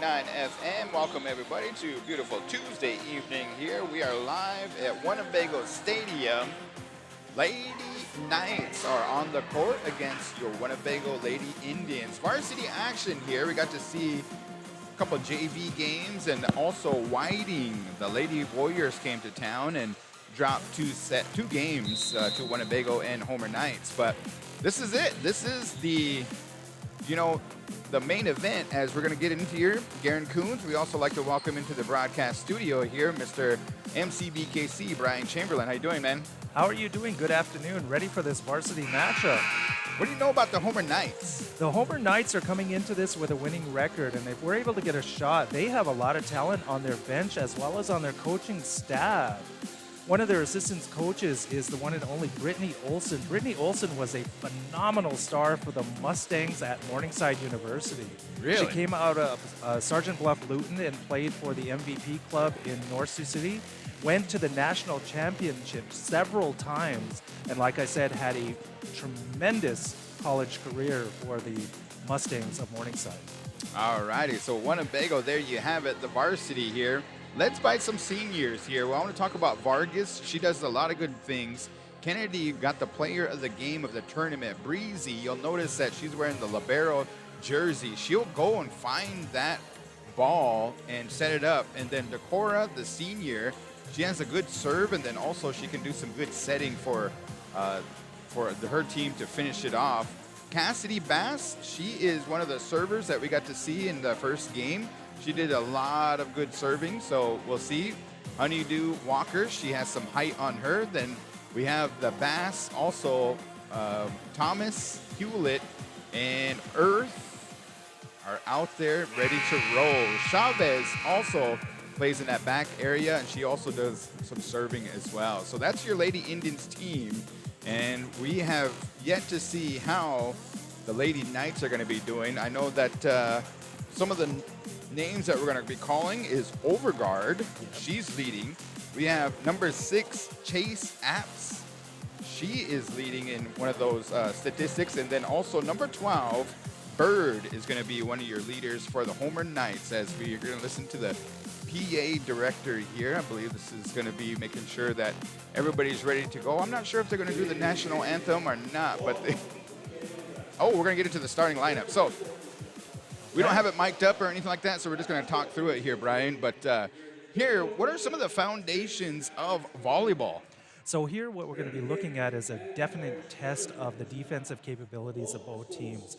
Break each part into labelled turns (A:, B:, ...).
A: FM. Welcome everybody to a beautiful Tuesday evening here. We are live at Winnebago Stadium. Lady Knights are on the court against your Winnebago Lady Indians. Varsity action here. We got to see a couple JV games, and also Whiting, the Lady Warriors, came to town and dropped two games to Winnebago and Homer Knights. But this is it. This is the main event as we're going to get into here. Garen Coons, we also like to welcome into the broadcast studio here, Mr. MCBKC, Brian Chamberlain. How you doing, man?
B: How are you doing? Good afternoon. Ready for this varsity matchup.
A: What do you know about the Homer Knights?
B: The Homer Knights are coming into this with a winning record, and if we're able to get a shot, they have a lot of talent on their bench as well as on their coaching staff. One of their assistant coaches is the one and only Brittany Olson. Brittany Olson was a phenomenal star for the Mustangs at Morningside University.
A: Really?
B: She came out of Sergeant Bluff Luton and played for the MVP club in North Sioux City. Went to the national championship several times, and like I said, had a tremendous college career for the Mustangs of Morningside.
A: All righty, so Winnebago, there you have it, the varsity here. Let's buy some seniors here. Well, I want to talk about Vargas. She does a lot of good things. Kennedy got the player of the game of the tournament. Breezy, you'll notice that she's wearing the libero jersey. She'll go and find that ball and set it up. And then Decora, the senior, she has a good serve, and then also she can do some good setting for her team to finish it off. Cassidy Bass, she is one of the servers that we got to see in the first game. She did a lot of good serving, so we'll see. Honeydew Walker, she has some height on her. Then we have the Bass, also Thomas Hewlett and Earth are out there ready to roll. Chavez also plays in that back area, and she also does some serving as well. So that's your Lady Indians team, and we have yet to see how the Lady Knights are going to be doing. I know that some of the names that we're going to be calling is Overguard. She's leading. We have number 6, Chase Apps. She is leading in one of those statistics. And then also number 12, Bird, is going to be one of your leaders for the Homer Knights, as we are going to listen to the PA director here. I believe this is going to be making sure that everybody's ready to go. I'm not sure if they're going to do the national anthem or not, but we're going to get into the starting lineup. So we don't have it mic'd up or anything like that, so we're just going to talk through it here, Brian. But here, what are some of the foundations of volleyball?
B: So here what we're going to be looking at is a definite test of the defensive capabilities of both teams.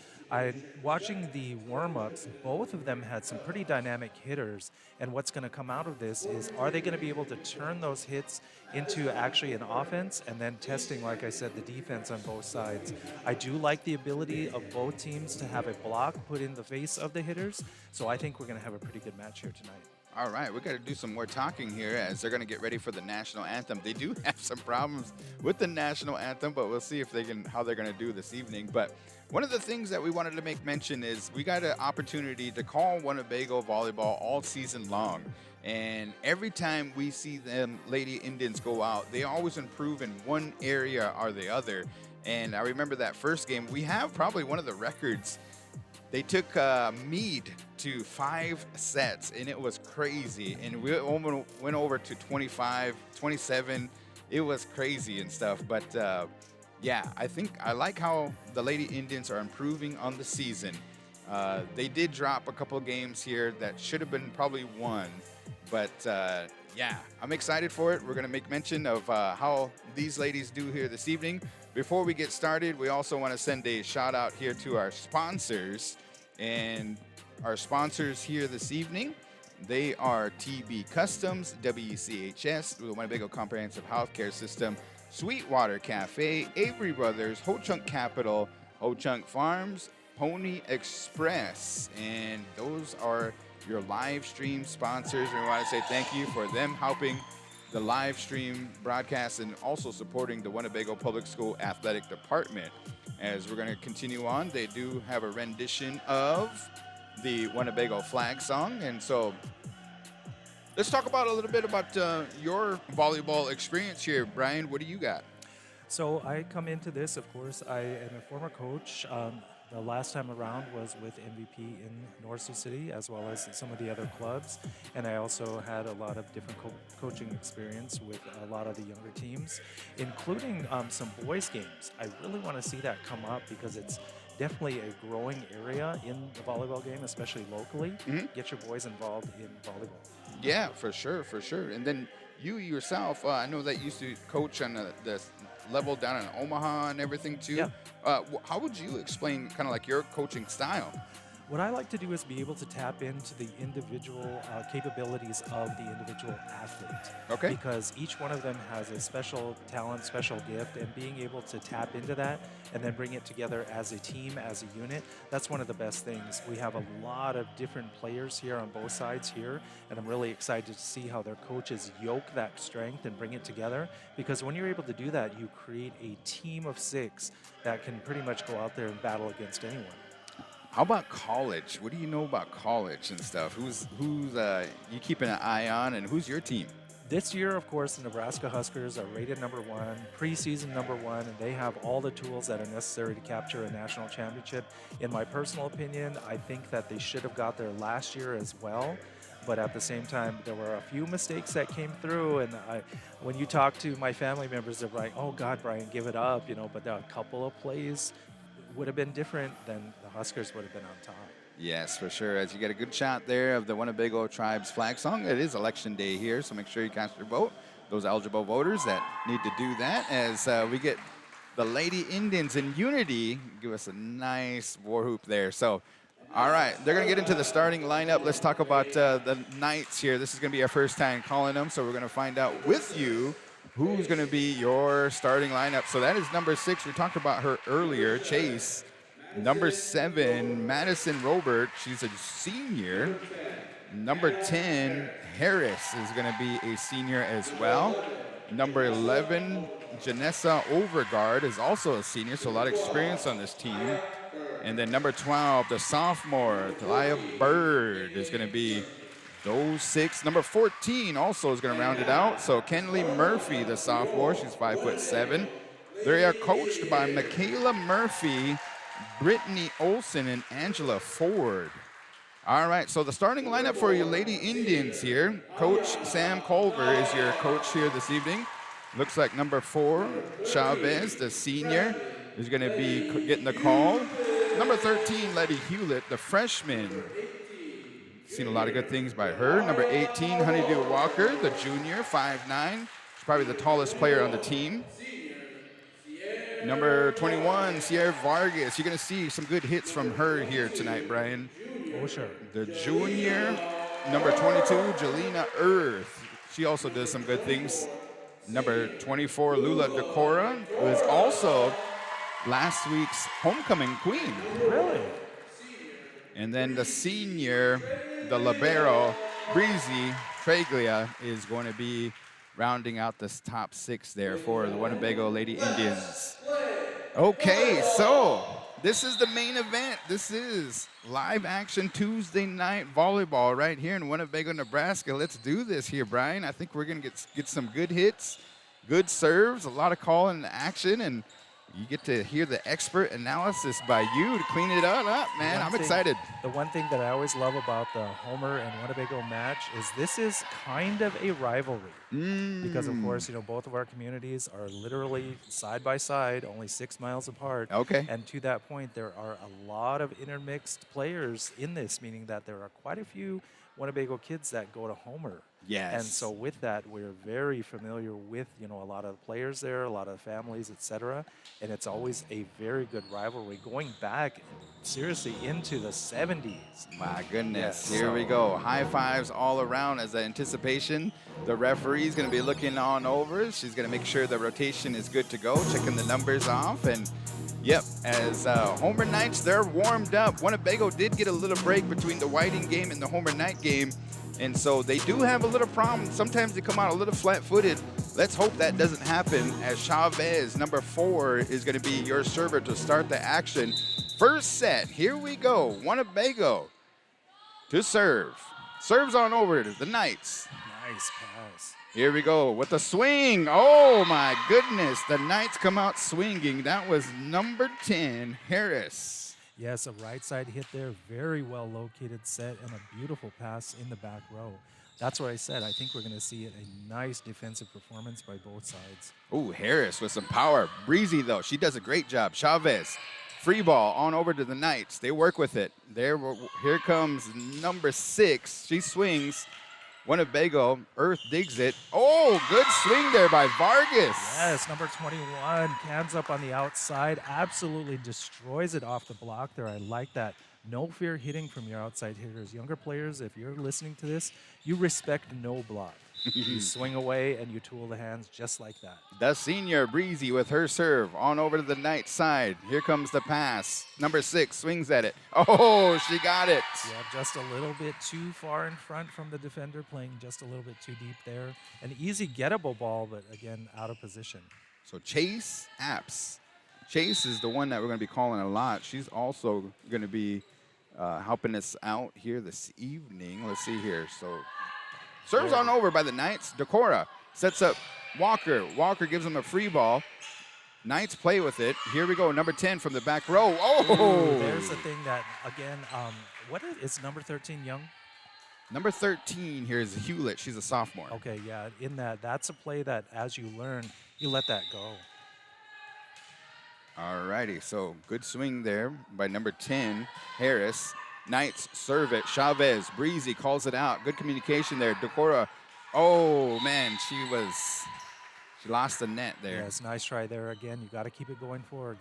B: Watching the warm-ups, both of them had some pretty dynamic hitters, and what's going to come out of this is, are they going to be able to turn those hits into actually an offense, and then testing, like I said, the defense on both sides. I do like the ability of both teams to have a block put in the face of the hitters, so I think we're going to have a pretty good match here tonight.
A: All right, we got to do some more talking here as they're going to get ready for the national anthem. They do have some problems with the national anthem, but we'll see if how they're going to do this evening. But one of the things that we wanted to make mention is we got an opportunity to call Winnebago volleyball all season long. And every time we see them Lady Indians go out, they always improve in one area or the other. And I remember that first game, we have probably one of the records. They took Meade to 5 sets, and it was crazy. And we went over to 25, 27. It was crazy and stuff. But, yeah, I like how the Lady Indians are improving on the season. They did drop a couple of games here that should have been probably won. But, yeah, I'm excited for it. We're going to make mention of how these ladies do here this evening. Before we get started, we also want to send a shout out here to our sponsors. And our sponsors here this evening, they are TB Customs, WCHS, the Winnebago Comprehensive Healthcare System, Sweetwater Cafe, Avery Brothers, Ho Chunk Capital, Ho Chunk Farms, Pony Express. And those are your live stream sponsors. And we want to say thank you for them helping the live stream broadcast and also supporting the Winnebago Public School Athletic Department. As we're going to continue on, they do have a rendition of the Winnebago flag song. And so let's talk about a little bit about your volleyball experience here. Brian, what do you got?
B: So I come into this, of course, I am a former coach. The last time around was with MVP in North Sioux City, as well as some of the other clubs. And I also had a lot of different coaching experience with a lot of the younger teams, including some boys' games. I really want to see that come up because it's definitely a growing area in the volleyball game, especially locally.
A: Mhm.
B: Get your boys involved in volleyball.
A: Yeah, for sure, for sure. And then you yourself, I know that you used to coach on the level down in Omaha and everything too.
B: Yeah.
A: How would you explain kind of like your coaching style?
B: What I like to do is be able to tap into the individual capabilities of the individual athlete.
A: Okay.
B: Because each one of them has a special talent, special gift, and being able to tap into that and then bring it together as a team, as a unit, that's one of the best things. We have a lot of different players here on both sides here, and I'm really excited to see how their coaches yoke that strength and bring it together. Because when you're able to do that, you create a team of 6 that can pretty much go out there and battle against anyone.
A: How about college? What do you know about college and stuff? Who's you keeping an eye on, and who's your team?
B: This year, of course, the Nebraska Huskers are rated #1, preseason #1, and they have all the tools that are necessary to capture a national championship. In my personal opinion, I think that they should have got there last year as well. But at the same time, there were a few mistakes that came through, and when you talk to my family members, they're like, "Oh God, Brian, give it up," But there are a couple of plays would have been different, then the Huskers would have been on top.
A: Yes, for sure. As you get a good shot there of the Winnebago Tribe's flag song. It is election day here, so make sure you cast your vote. Those eligible voters that need to do that as we get the Lady Indians in unity. Give us a nice war hoop there. So, all right, they're going to get into the starting lineup. Let's talk about the Knights here. This is going to be our first time calling them, so we're going to find out with you who's going to be your starting lineup. So that is number 6. We talked about her earlier, Chase. Number 7, Madison Robert. She's a senior. Number 10, Harris is going to be a senior as well. Number 11, Janessa Overgaard is also a senior, so a lot of experience on this team. And then number 12, the sophomore, Talia Bird, is going to be those 6. Number 14 also is going to round it out. So Kenley Murphy, the sophomore, she's 5'7". They are coached by Michaela Murphy, Brittany Olson, and Angela Ford. All right, so the starting lineup for your Lady Indians here. Coach Sam Culver is your coach here this evening. Looks like number 4, Chavez, the senior, is going to be getting the call. Number 13, Letty Hewlett, the freshman. Seen a lot of good things by her. Number 18, Honeydew Walker, the junior, 5'9". She's probably the tallest player on the team. Number 21, Sierra Vargas. You're going to see some good hits from her here tonight, Brian.
B: Oh, sure.
A: The junior, number 22, Jelena Earth. She also does some good things. Number 24, Lula Decora, who is also last week's homecoming queen.
B: Really?
A: And then the senior, the libero, Breezy Traglia, is going to be rounding out this top 6 there for the Winnebago Lady Indians. Okay, so this is the main event. This is live action Tuesday night volleyball right here in Winnebago, Nebraska. Let's do this here, Brian. I think we're going to get some good hits, good serves, a lot of call and action, and you get to hear the expert analysis by you to clean it all up, man. I'm excited.
B: The one thing that I always love about the Homer and Winnebago match is this is kind of a rivalry. Because, of course, both of our communities are literally side by side, only 6 miles apart.
A: Okay.
B: And to that point, there are a lot of intermixed players in this, meaning that there are quite a few Winnebago kids that go to Homer.
A: Yes.
B: And so with that, we're very familiar with, a lot of the players there, a lot of families, etc. And it's always a very good rivalry going back seriously into the 70s.
A: My goodness.
B: Yes.
A: Here we go. High fives all around as the anticipation. The referee's going to be looking on over. She's going to make sure the rotation is good to go, checking the numbers off. And yep, as Homer Knights, they're warmed up. Winnebago did get a little break between the Whiting game and the Homer Knight game. And so they do have a little problem. Sometimes they come out a little flat-footed. Let's hope that doesn't happen as Chavez, number 4, is going to be your server to start the action. First set, here we go. Winnebago to serve. Serves on over to the Knights.
B: Nice pass.
A: Here we go with the swing. Oh, my goodness. The Knights come out swinging. That was number 10, Harris.
B: Yes, a right side hit there, very well located set, and a beautiful pass in the back row. That's what I said. I think we're going to see a nice defensive performance by both sides.
A: Ooh, Harris with some power. Breezy, though. She does a great job. Chavez, free ball on over to the Knights. They work with it. Here comes number 6. She swings. Winnebago, Earth digs it. Oh, good swing there by Vargas.
B: Yes, number 21, cans up on the outside, absolutely destroys it off the block there. I like that. No fear hitting from your outside hitters. Younger players, if you're listening to this, you respect no block. You swing away and you tool the hands just like that.
A: The senior Breezy with her serve on over to the Knight side. Here comes the pass. Number 6 swings at it. Oh, she got it.
B: Yeah, just a little bit too far in front from the defender, playing just a little bit too deep there. An easy gettable ball, but again, out of position.
A: So Chase Apps. Chase is the one that we're going to be calling a lot. She's also going to be helping us out here this evening. Let's see here. So serves on over by the Knights. Decora sets up Walker. Walker gives him a free ball. Knights play with it. Here we go. Number 10 from the back row. Oh!
B: Ooh, there's the thing that, again, is number 13 Young?
A: Number 13 here is Hewlett. She's a sophomore.
B: Okay, yeah, that's a play that as you learn, you let that go.
A: All righty, so good swing there by number 10, Harris. Knights serve it. Chavez, Breezy calls it out. Good communication there. Decora, oh man, she lost the net there.
B: Yes, nice try there again. You got to keep it going forward.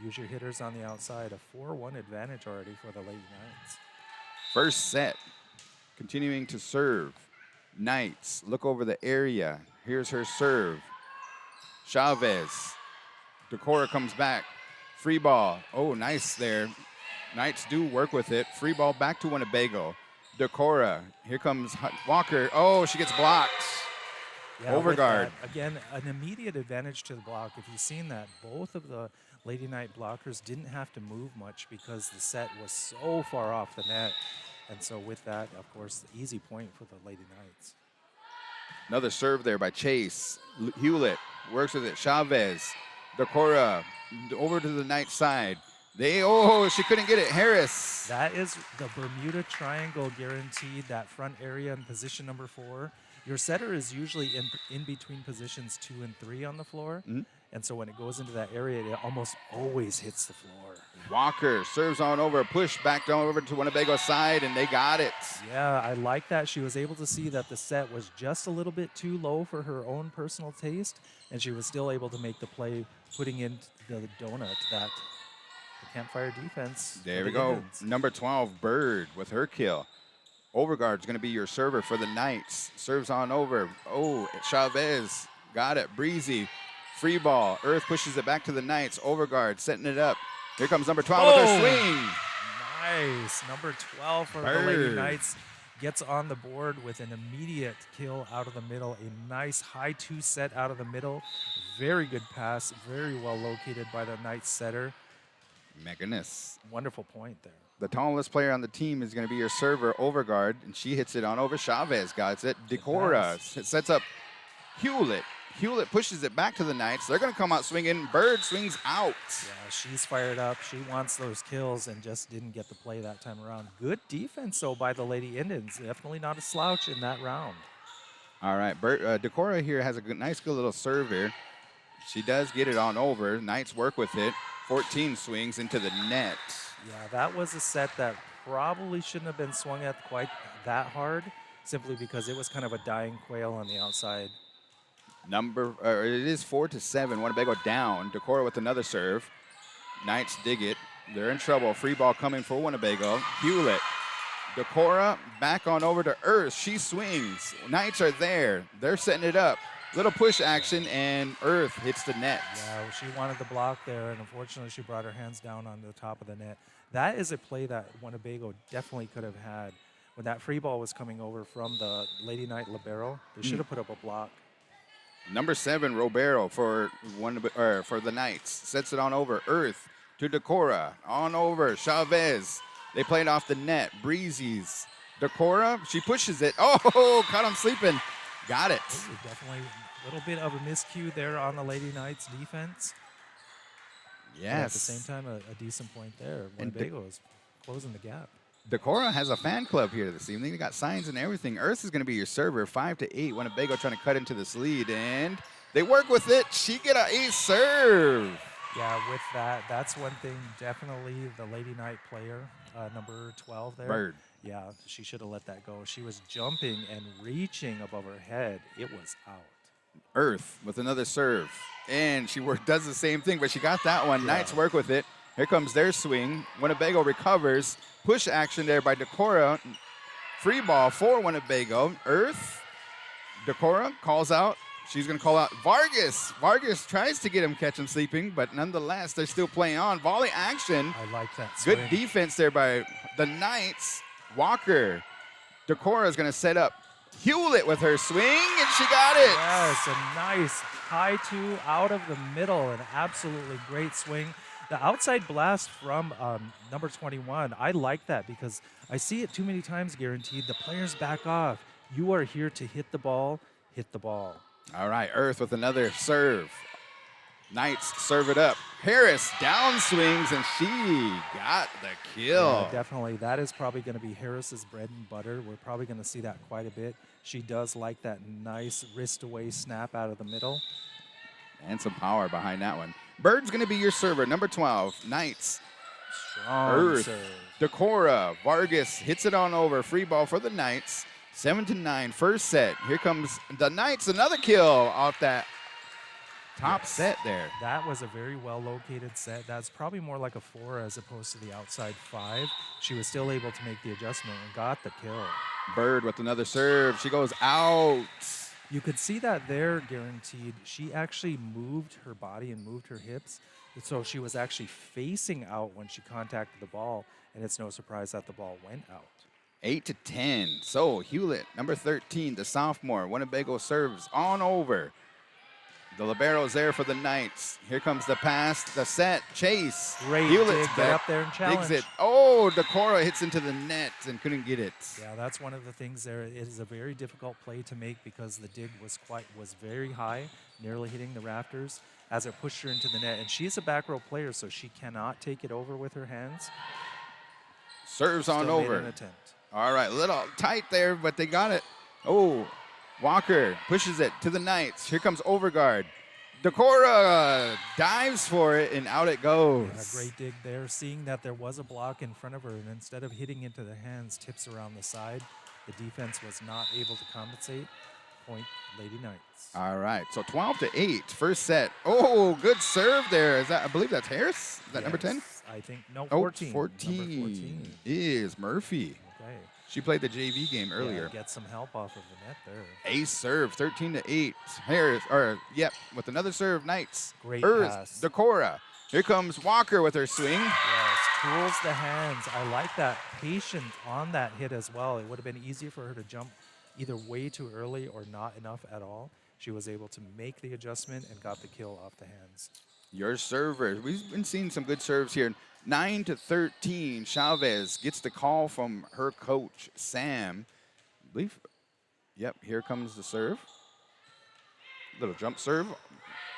B: Use your hitters on the outside. A 4-1 advantage already for the Lady Knights.
A: First set, continuing to serve. Knights look over the area. Here's her serve. Chavez. Decora comes back. Free ball. Oh, nice there. Knights do work with it. Free ball back to Winnebago. Decora. Here comes Walker. Oh, she gets blocked.
B: Yeah,
A: Overguard.
B: Again, an immediate advantage to the block. If you've seen that, both of the Lady Knight blockers didn't have to move much because the set was so far off the net. And so with that, of course, the easy point for the Lady Knights.
A: Another serve there by Chase. Hewlett works with it. Chavez. Decora over to the Knight side. She couldn't get it. Harris.
B: That is the Bermuda Triangle guaranteed, that front area in position number 4. Your setter is usually in between positions 2 and 3 on the floor.
A: Mm-hmm.
B: And so when it goes into that area, it almost always hits the floor.
A: Walker serves on over, push back down over to Winnebago's side, and they got it.
B: Yeah, I like that. She was able to see that the set was just a little bit too low for her own personal taste, and she was still able to make the play, putting in the donut that the campfire defense.
A: There we go. Number 12, Bird with her kill. Overguard's going to be your server for the Knights. Serves on over. Oh, Chavez got it. Breezy. Free ball. Earth pushes it back to the Knights. Overguard setting it up. Here comes number 12 with her swing.
B: Nice. Number 12 for
A: Bird.
B: the Lady Knights gets on the board with an immediate kill out of the middle. A nice high 2 set out of the middle. Very good pass. Very well located by the Knights setter.
A: My goodness.
B: Wonderful point there.
A: The tallest player on the team is going to be your server, Overguard, and she hits it on over. Chavez got it. Decora sets up Hewlett. Hewlett pushes it back to the Knights. They're going to come out swinging. Bird swings out.
B: Yeah, she's fired up. She wants those kills and just didn't get the play that time around. Good defense, though, by the Lady Indians. Definitely not a slouch in that round.
A: All right, Decora here has a nice good little serve here. She does get it on over. Knights work with it. 14 swings into the net.
B: Yeah, that was a set that probably shouldn't have been swung at quite that hard, simply because it was kind of a dying quail on the outside.
A: It is 4-7. Winnebago down. Decora with another serve. Knights dig it. They're in trouble. Free ball coming for Winnebago. Hewlett. Decora back on over to Earth. She swings. Knights are there. They're setting it up. Little push action, and Earth hits the net.
B: Yeah, she wanted the block there, and unfortunately she brought her hands down on the top of the net. That is a play that Winnebago definitely could have had. When that free ball was coming over from the Lady Knight libero, they should have put up a block.
A: Number 7, Robero for the Knights. Sets it on over. Earth to Decora. On over. Chavez. They played off the net. Breezy's. Decora, she pushes it. Oh, caught him sleeping. Got it.
B: Definitely a little bit of a miscue there on the Lady Knights defense. But at the same
A: Yes.
B: time, a decent point there.
A: And
B: Winnebago is closing the gap.
A: Decorah has a fan club here this evening. They got signs and everything. Earth is going to be your server, 5-8. Winnebago trying to cut into this lead, and they work with it. She get an ace serve.
B: Yeah, with that, that's one thing. Definitely the Lady Knight player, number 12 there.
A: Bird.
B: Yeah, she should have let that go. She was jumping and reaching above her head. It was out.
A: Earth with another serve, and she does the same thing, but she got that one.
B: Yeah.
A: Knights work with it. Here comes their swing. Winnebago recovers. Push action there by Decorah. Free ball for Winnebago. Earth. Decorah calls out. She's going to call out Vargas. Vargas tries to get him, catch him sleeping, but nonetheless, they're still playing on. Volley action.
B: I like that
A: Good
B: swing.
A: defense there by the Knights. Walker. Decorah is going to set up Hewlett with her swing, and she got it.
B: Yes, a nice high two out of the middle. An absolutely great swing. The outside blast from number 21, I like that because I see it too many times, guaranteed. The players back off. You are here to hit the ball, hit the ball.
A: All right, Earth with another serve. Knights serve it up. Harris down swings, and she got the kill.
B: Yeah, definitely. That is probably going to be Harris's bread and butter. We're probably going to see that quite a bit. She does like that nice wrist-away snap out of the middle.
A: And some power behind that one. Bird's going to be your server, number 12. Knights.
B: Strong
A: Earth.
B: serve.
A: Decorah. Vargas hits it on over. Free ball for the Knights. 7-9, first set. Here comes the Knights. Another kill off that top set there.
B: That was a very well-located set. That's probably more like a 4 as opposed to the outside 5. She was still able to make the adjustment and got the kill.
A: Bird with another serve. She goes out.
B: You could see that there, guaranteed. She actually moved her body and moved her hips. So she was actually facing out when she contacted the ball, and it's no surprise that the ball went out.
A: 8-10. So Hewlett, number 13, the sophomore. Winnebago serves on over. The libero's there for the Knights. Here comes the pass, the set, chase.
B: Great
A: Hewlett's
B: dig, get
A: back,
B: up there and challenge.
A: digs it. Oh, Decorah hits into the net and couldn't get it.
B: Yeah, that's one of the things there. It is a very difficult play to make because the dig was very high, nearly hitting the rafters as it pushed her into the net. And she's a back row player, so she cannot take it over with her hands.
A: Serves on
B: Still made
A: over.
B: an attempt.
A: All right, little tight there, but they got it. Oh, Walker pushes it to the Knights. Here comes Overguard. Decorah dives for it, and out it goes.
B: Yeah, great dig there. Seeing that there was a block in front of her, and instead of hitting into the hands, tips around the side. The defense was not able to compensate. Point, Lady Knights.
A: All right, so 12-8, first set. Oh, good serve there. Is that? I believe that's Harris. Is that number 10?
B: I think, no,
A: Oh,
B: 14.
A: 14.
B: Number 14.
A: Is Murphy.
B: Okay.
A: She played the JV game earlier.
B: Yeah, get some help off of the net there.
A: Ace serve, 13-8. Harris, with another serve, Knights.
B: Great
A: Earth,
B: pass.
A: Decorah. Here comes Walker with her swing.
B: Yes, cools the hands. I like that patient on that hit as well. It would have been easier for her to jump either way too early or not enough at all. She was able to make the adjustment and got the kill off the hands.
A: Your server. We've been seeing some good serves here. 9-13. Chavez gets the call from her coach, Sam. I believe. Yep, here comes the serve. Little jump serve.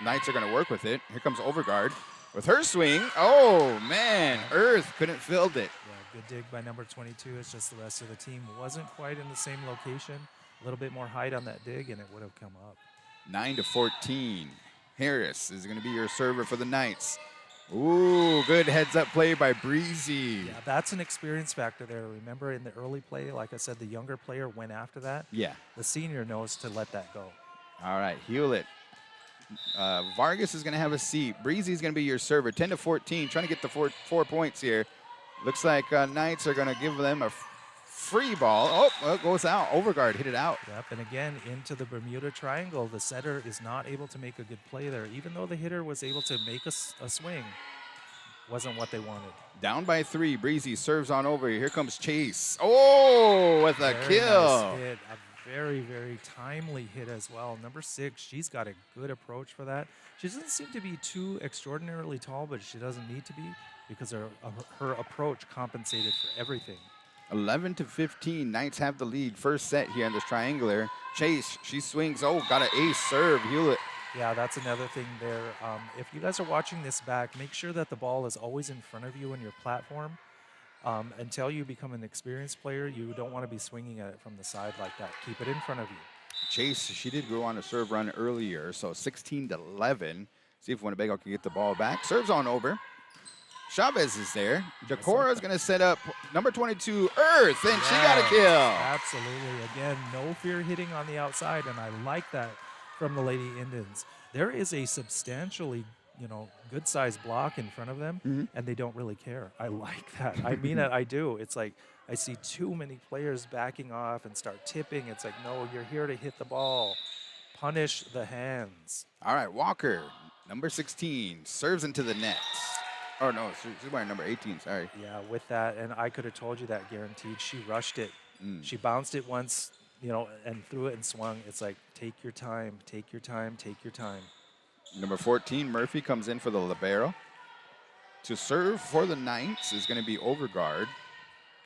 A: Knights are going to work with it. Here comes Overguard with her swing. Oh, man. Earth couldn't field it.
B: Yeah, good dig by number 22. It's just the rest of the team wasn't quite in the same location. A little bit more height on that dig, and it would have come up.
A: 9-14. Harris is going to be your server for the Knights. Ooh, good heads-up play by Breezy.
B: Yeah, that's an experience factor there. Remember in the early play, like I said, the younger player went after that.
A: Yeah.
B: The senior knows to let that go.
A: All right, Hewlett. Vargas is going to have a seat. Breezy is going to be your server. 10-14, trying to get the four points here. Looks like Knights are going to give them a free ball. Oh, it goes out. Overguard hit it out.
B: Yep, and again, into the Bermuda Triangle. The setter is not able to make a good play there. Even though the hitter was able to make a swing, wasn't what they wanted.
A: Down by 3. Breezy serves on over. Here comes Chase. Oh, with a
B: Very
A: kill.
B: nice hit. A very, very timely hit as well. Number 6, she's got a good approach for that. She doesn't seem to be too extraordinarily tall, but she doesn't need to be because her approach compensated for everything.
A: 11-15. Knights have the lead. First set here in this triangular. Chase, she swings. Oh, got an ace serve. Hewlett
B: Yeah, that's another thing there. If you guys are watching this back, make sure that the ball is always in front of you in your platform. Until you become an experienced player, you don't want to be swinging at it from the side like that. Keep it in front of you.
A: Chase, she did go on a serve run earlier, so 16-11. See if Winnebago can get the ball back. Serves on over. Chavez is there. Decora is going to set up number 22, Earth, and she got a kill.
B: Absolutely. Again, no fear hitting on the outside, and I like that from the Lady Indians. There is a substantially, good-sized block in front of them, and they don't really care. I like that. I mean it. I do. It's like I see too many players backing off and start tipping. It's like, no, you're here to hit the ball. Punish the hands.
A: All right, Walker, number 16, serves into the net. Oh, no, she's wearing number 18, sorry.
B: Yeah, with that, and I could have told you that guaranteed. She rushed it. She bounced it once, and threw it and swung. It's like, take your time, take your time, take your time.
A: Number 14, Murphy, comes in for the libero. To serve for the Knights is going to be Overgaard.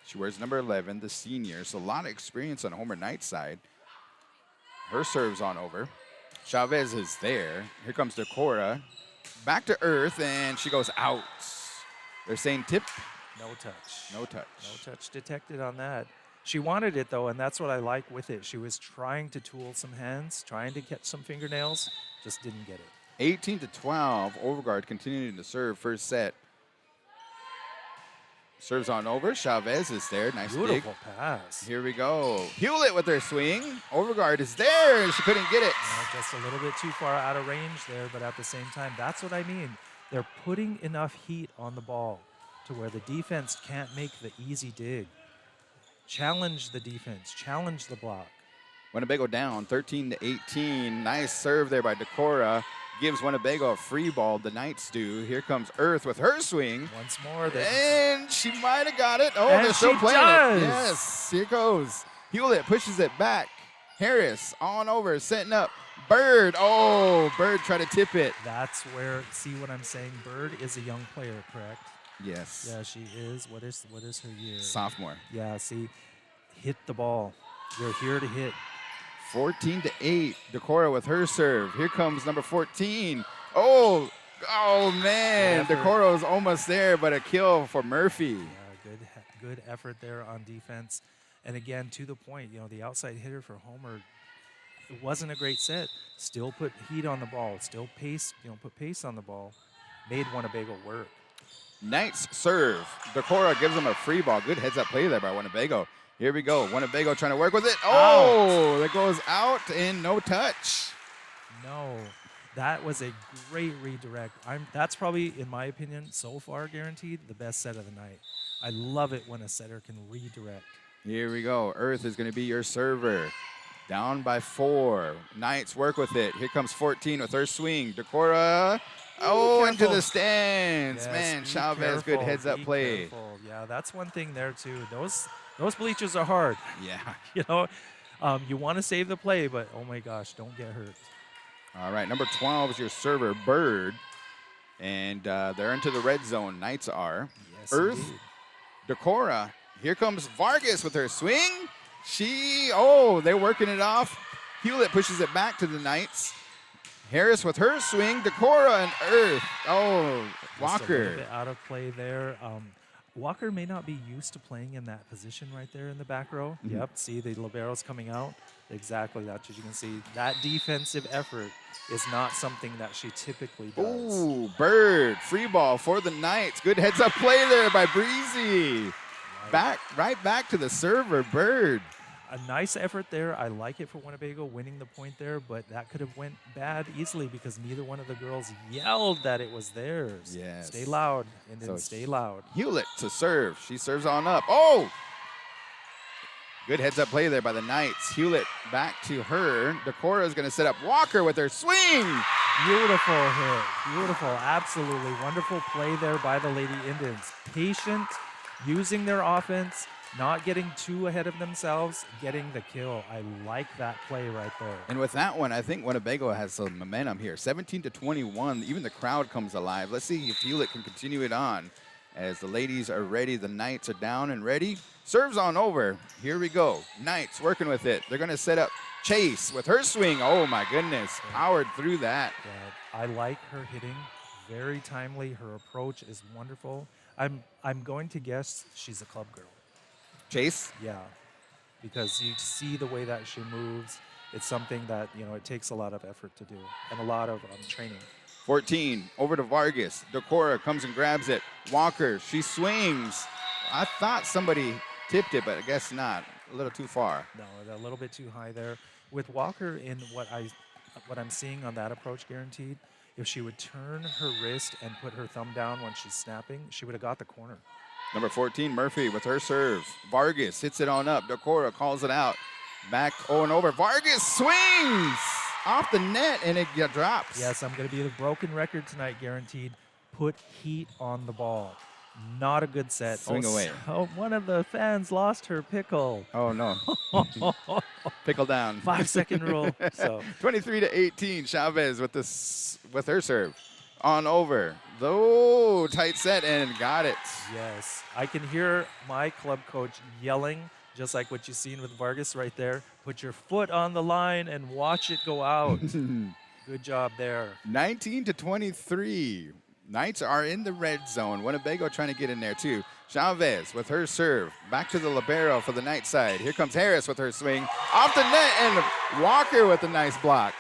A: She wears number 11, the senior, so a lot of experience on Homer Knight's side. Her serve's on over. Chavez is there. Here comes Decora. Back to Earth, and she goes out. They're saying tip.
B: No touch.
A: No touch.
B: No touch detected on that. She wanted it, though, and that's what I like with it. She was trying to tool some hands, trying to catch some fingernails, just didn't get it.
A: 18-12, Overgaard continuing to serve first set. Serves on over. Chavez is there. Nice
B: Beautiful
A: dig.
B: pass.
A: Here we go. Hewlett with her swing. Overgaard is there, and she couldn't get it.
B: Just a little bit too far out of range there, but at the same time, that's what I mean. They're putting enough heat on the ball to where the defense can't make the easy dig. Challenge the defense. Challenge the block.
A: Winnebago down 13-18. Nice serve there by Decora. Gives Winnebago a free ball. The Knights do. Here comes Earth with her swing.
B: Once more.
A: And she might have got it. Oh,
B: and
A: they're still playing
B: does.
A: it. Yes, here goes. Hewlett pushes it back. Harris on over, setting up. Bird. Oh, Bird tried to tip it.
B: That's where, see what I'm saying? Bird is a young player, correct?
A: Yes.
B: Yeah, she is. What is her year?
A: Sophomore.
B: Yeah, see, hit the ball. You're here to hit.
A: 14-8. Decora with her serve. Here comes number 14. Oh man. Decoro's almost there, but a kill for Murphy.
B: Yeah, good effort there on defense. And again, to the point, the outside hitter for Homer, it wasn't a great set. Still put heat on the ball. Still pace, put pace on the ball. Made Winnebago work.
A: Knights serve. Decora gives them a free ball. Good heads-up play there by Winnebago. Here we go. Winnebago trying to work with it. Oh, that goes out and no touch.
B: No, that was a great redirect. That's probably, in my opinion, so far guaranteed the best set of the night. I love it when a setter can redirect.
A: Here we go. Earth is going to be your server. Down by 4. Knights work with it. Here comes 14 with her swing. Decora. Oh, into the stands.
B: Yes,
A: man,
B: be
A: Chavez,
B: careful,
A: good heads-up
B: be
A: play.
B: Careful. Yeah, that's one thing there, too. Those bleachers are hard.
A: Yeah.
B: You want to save the play, but oh my gosh, don't get hurt.
A: All right, number 12 is your server, Bird. And they're into the red zone. Knights are.
B: Yes,
A: Earth,
B: indeed.
A: Decora. Here comes Vargas with her swing. They're working it off. Hewlett pushes it back to the Knights. Harris with her swing. Decora and Earth. Oh, Walker.
B: Just a little bit out of play there. Walker may not be used to playing in that position right there in the back row.
A: Mm-hmm.
B: Yep, see the libero's coming out. Exactly, that's what you can see. That defensive effort is not something that she typically does.
A: Ooh, Bird, free ball for the Knights. Good heads-up play there by Breezy. Right back to the server, Bird.
B: A nice effort there. I like it for Winnebago winning the point there, but that could have went bad easily because neither one of the girls yelled that it was theirs.
A: Yes.
B: Stay loud, and then stay loud.
A: Hewlett to serve. She serves on up. Oh! Good heads-up play there by the Knights. Hewlett back to her. Decora is going to set up Walker with her swing.
B: Beautiful hit. Beautiful. Absolutely wonderful play there by the Lady Indians. Patient, using their offense, not getting too ahead of themselves, getting the kill. I like that play right there.
A: And with that one, I think Winnebago has some momentum here. 17-21. Even the crowd comes alive. Let's see if Hewlett can continue it on. As the ladies are ready, the Knights are down and ready. Serves on over. Here we go. Knights working with it. They're going to set up Chase with her swing. Oh my goodness, powered through that.
B: Yeah, I like her hitting, very timely. Her approach is wonderful. I'm going to guess she's a club girl.
A: Chase.
B: Yeah, because you see the way that she moves. It's something that, it takes a lot of effort to do and a lot of training.
A: 14, over to Vargas. Decora comes and grabs it. Walker, she swings. I thought somebody tipped it, but I guess not. A little too far.
B: No, a little bit too high there. With Walker in what I'm seeing on that approach, guaranteed, if she would turn her wrist and put her thumb down when she's snapping, she would have got the corner.
A: Number 14, Murphy with her serve. Vargas hits it on up. Decora calls it out. Back, and over. Vargas swings off the net, and it drops.
B: Yes, I'm going to be the broken record tonight, guaranteed. Put heat on the ball. Not a good set.
A: Swing away.
B: Oh, one of the fans lost her pickle.
A: Oh, no. Pickle down.
B: 5-second rule. So
A: 23-18, Chavez with her serve. On over. Though, tight set, and got it.
B: Yes, I can hear my club coach yelling, just like what you've seen with Vargas right there. Put your foot on the line and watch it go out. Good job there.
A: 19-23. Knights are in the red zone. Winnebago trying to get in there too. Chavez with her serve. Back to the libero for the Knight side. Here comes Harris with her swing. Off the net, and Walker with a nice block.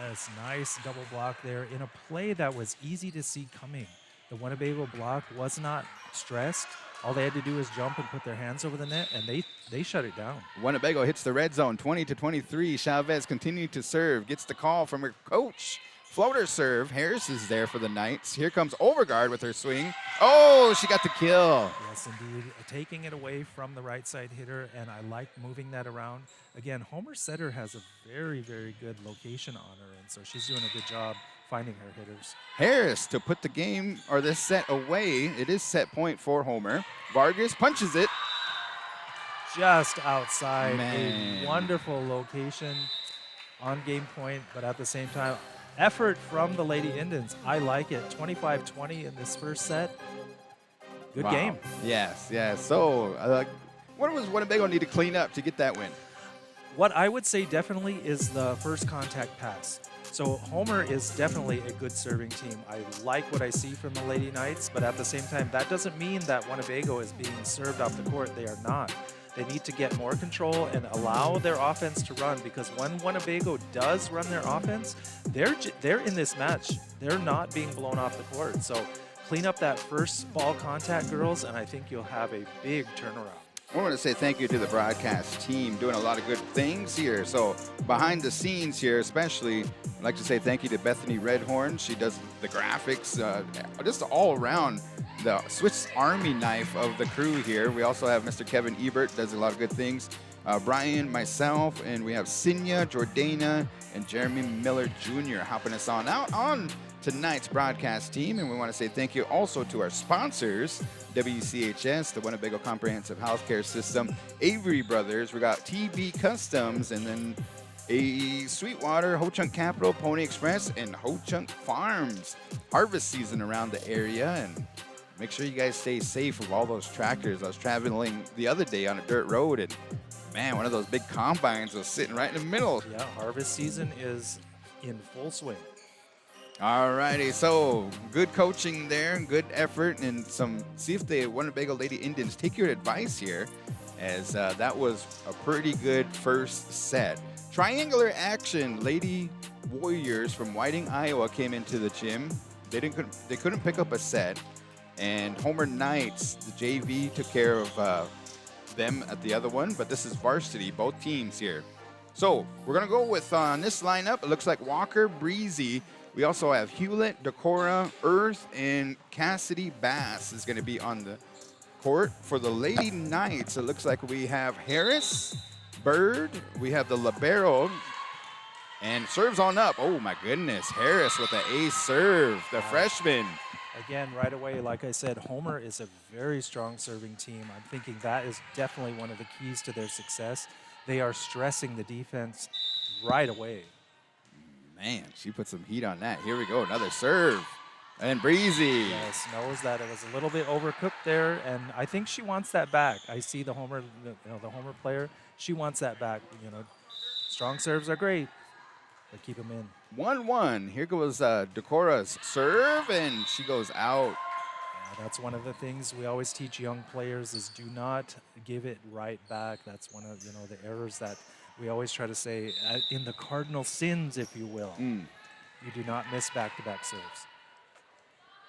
B: Yes, nice double block there in a play that was easy to see coming. The Winnebago block was not stressed. All they had to do was jump and put their hands over the net, and they shut it down.
A: Winnebago hits the red zone, 20-23. Chavez continuing to serve, gets the call from her coach. Floater serve. Harris is there for the Knights. Here comes Overgaard with her swing. Oh, she got the kill.
B: Yes, indeed. Taking it away from the right side hitter, and I like moving that around. Again, Homer Setter has a very, very good location on her, and so she's doing a good job finding her hitters.
A: Harris to put the game or this set away. It is set point for Homer. Vargas punches it.
B: Just outside.
A: Man.
B: A wonderful location on game point, but at the same time, effort from the Lady Indians. I like it. 25-20 in this first set. Good
A: Wow.
B: game.
A: Yes, yes. So, what does Winnebago need to clean up to get that win?
B: What I would say definitely is the first contact pass. So Homer is definitely a good serving team. I like what I see from the Lady Knights, but at the same time, that doesn't mean that Winnebago is being served off the court. They are not. They need to get more control and allow their offense to run, because when Winnebago does run their offense, they're in this match. They're not being blown off the court. So clean up that first ball contact, girls, and I think you'll have a big turnaround.
A: I want to say thank you to the broadcast team doing a lot of good things here. So behind the scenes here, especially, I'd like to say thank you to Bethany Redhorn. She does the graphics, just all around the Swiss Army knife of the crew here. We also have Mr. Kevin Ebert, does a lot of good things. Brian, myself, and we have Sinya, Jordana, and Jeremy Miller Jr. helping us on out on tonight's broadcast team. And we want to say thank you also to our sponsors, WCHS, the Winnebago Comprehensive Healthcare System, Avery Brothers, we got TB Customs, and then a Sweetwater, Ho Chunk Capital, Pony Express, and Ho Chunk Farms. Harvest season around the area, and make sure you guys stay safe with all those tractors. I was traveling the other day on a dirt road, and man, one of those big combines was sitting right in the middle.
B: Yeah, harvest season is in full swing.
A: All righty, so good coaching there, good effort, and see if the Winnebago Lady Indians take your advice here, as that was a pretty good first set. Triangular action. Lady Warriors from Whiting, Iowa came into the gym. They couldn't pick up a set, and Homer Knights, the JV, took care of them at the other one, but this is varsity, both teams here. So we're gonna go with on this lineup. It looks like Walker, Breezy. We also have Hewlett, Decora, Earth, and Cassidy Bass is going to be on the court. For the Lady Knights, it looks like we have Harris, Bird, we have the libero, and serves on up. Oh my goodness, Harris with an ace serve, the freshman.
B: Again, right away, like I said, Homer is a very strong serving team. I'm thinking that is definitely one of the keys to their success. They are stressing the defense right away.
A: Man, she put some heat on that. Here we go, another serve. And Breezy.
B: Yes, knows that it was a little bit overcooked there, and I think she wants that back. I see the Homer, the Homer player. She wants that back. Strong serves are great, but keep them in.
A: 1-1. Here goes Decora's serve, and she goes out.
B: Yeah, that's one of the things we always teach young players is do not give it right back. That's one of the errors that we always try to say in the cardinal sins, if you will. You do not miss back-to-back serves.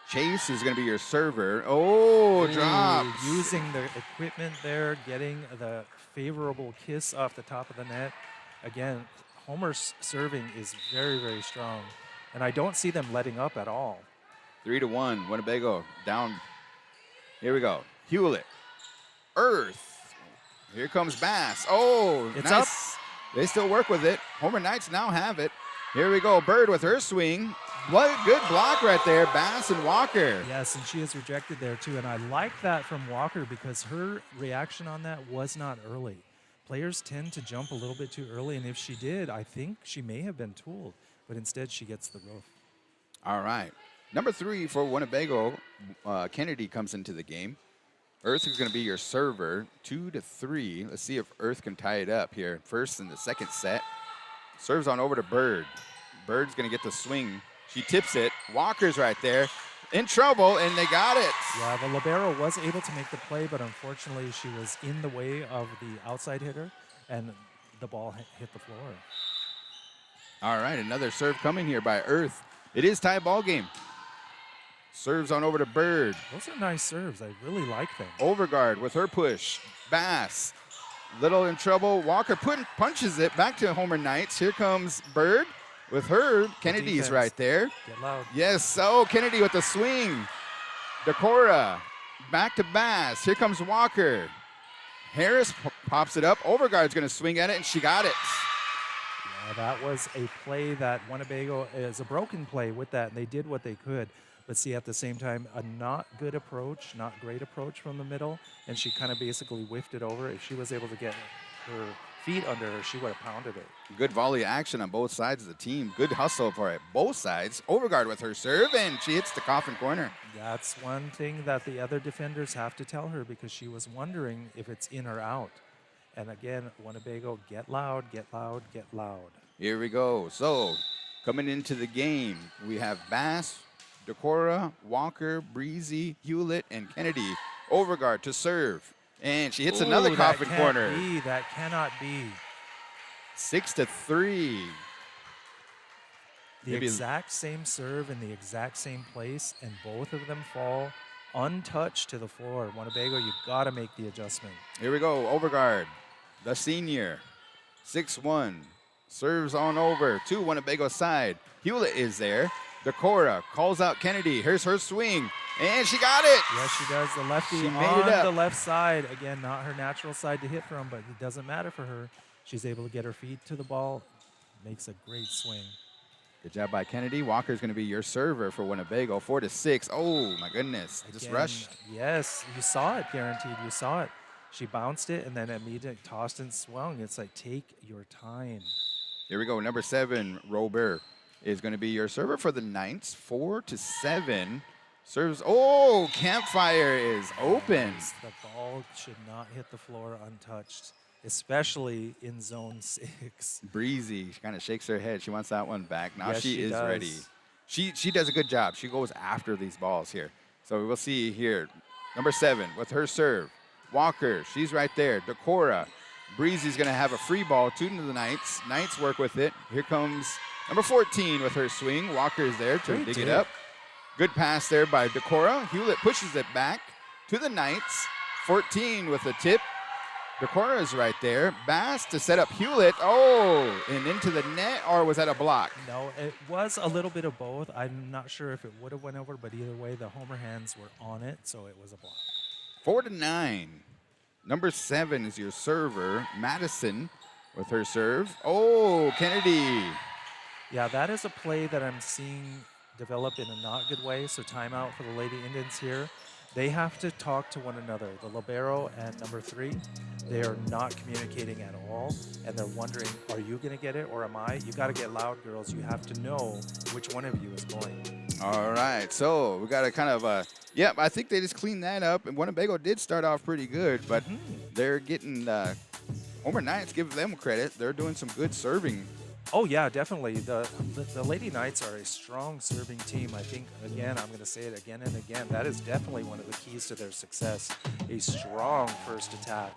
A: Chase is going to be your server. Oh, drops.
B: Using the equipment there, getting the favorable kiss off the top of the net. Again, Homer's serving is very, very strong, and I don't see them letting up at all.
A: 3-1. Winnebago down. Here we go. Hewlett. Earth. Here comes Bass. Oh,
B: it's
A: nice.
B: Up.
A: They still work with it. Homer Knights now have it. Here we go. Bird with her swing. What a good block right there. Bass and Walker.
B: Yes, and she is rejected there too. And I like that from Walker because her reaction on that was not early. Players tend to jump a little bit too early, and if she did, I think she may have been tooled. But instead, she gets the roof.
A: All right. Number 3 for Winnebago, Kennedy comes into the game. Earth is going to be your server, 2-3. Let's see if Earth can tie it up here. First in the second set. Serves on over to Bird. Bird's going to get the swing. She tips it. Walker's right there. In trouble, and they got it.
B: Yeah, the libero was able to make the play, but unfortunately she was in the way of the outside hitter, and the ball hit the floor.
A: All right, another serve coming here by Earth. It is tie ball game. Serves on over to Bird.
B: Those are nice serves. I really like them.
A: Overguard with her push. Bass. Little in trouble. Walker punches it back to Homer Knights. Here comes Bird with her. Kennedy's right there.
B: Get loud.
A: Yes. Oh, Kennedy with the swing. Decora. Back to Bass. Here comes Walker. Harris pops it up. Overguard's going to swing at it, and she got it.
B: Yeah, that was a play that Winnebago is a broken play with that, and they did what they could. But see, at the same time, a not good approach, not great approach from the middle, and she kind of basically whiffed it over. If she was able to get her feet under her, she would have pounded it.
A: Good volley action on both sides of the team. Good hustle for it. Both sides. Overguard with her serve, and she hits the coffin corner.
B: That's one thing that the other defenders have to tell her because she was wondering if it's in or out. And again, Winnebago, get loud, get loud, get loud.
A: Here we go. So, coming into the game, we have Bass, Decora, Walker, Breezy, Hewlett, and Kennedy. Overguard to serve. And she hits another coffin corner.
B: That cannot be.
A: 6-3.
B: The exact same serve in the exact same place, and both of them fall untouched to the floor. Winnebago, you got to make the adjustment.
A: Here we go. Overguard, the senior. 6-1. Serves on over to Winnebago's side. Hewlett is there. Decora calls out Kennedy. Here's her swing, and she got it.
B: Yes, she does. The lefty on the left side. Again, not her natural side to hit from, but it doesn't matter for her. She's able to get her feet to the ball. Makes a great swing.
A: Good job by Kennedy. Walker's going to be your server for Winnebago. 4-6. Oh, my goodness.
B: Again,
A: just rushed.
B: Yes, you saw it, guaranteed. You saw it. She bounced it and then immediately tossed and swung. It's like, take your time.
A: Here we go. Number 7, Robert, is going to be your server for the Knights. 4-7. Serves. Oh, Campfire is open.
B: Yes, the ball should not hit the floor untouched, especially in zone 6.
A: Breezy, she kind of shakes her head. She wants that one back. Now
B: yes,
A: she is
B: does.
A: ready. She does a good job. She goes after these balls here. So we'll see here. Number 7 with her serve. Walker, she's right there. Decora. Breezy's going to have a free ball to the Knights. Knights work with it. Here comes number 14 with her swing. Walker is there to dig it up. Good pass there by Decora. Hewlett pushes it back to the Knights. 14 with a tip. Decora is right there. Bass to set up Hewlett. Oh, and into the net, or was that a block?
B: No, it was a little bit of both. I'm not sure if it would have went over, but either way, the Homer hands were on it, so it was a block.
A: 4-9. Number 7 is your server, Madison, with her serve. Oh, Kennedy.
B: Yeah, that is a play that I'm seeing develop in a not good way, so timeout for the Lady Indians here. They have to talk to one another. The libero and number 3, they are not communicating at all, and they're wondering, are you going to get it or am I? You got to get loud, girls. You have to know which one of you is going.
A: All right, so we got to kind of, I think they just cleaned that up, and Winnebago did start off pretty good, but they're getting Homer Knights, give them credit. They're doing some good serving.
B: Oh yeah, definitely. The Lady Knights are a strong serving team. I think again, I'm going to say it again and again. That is definitely one of the keys to their success. A strong first attack.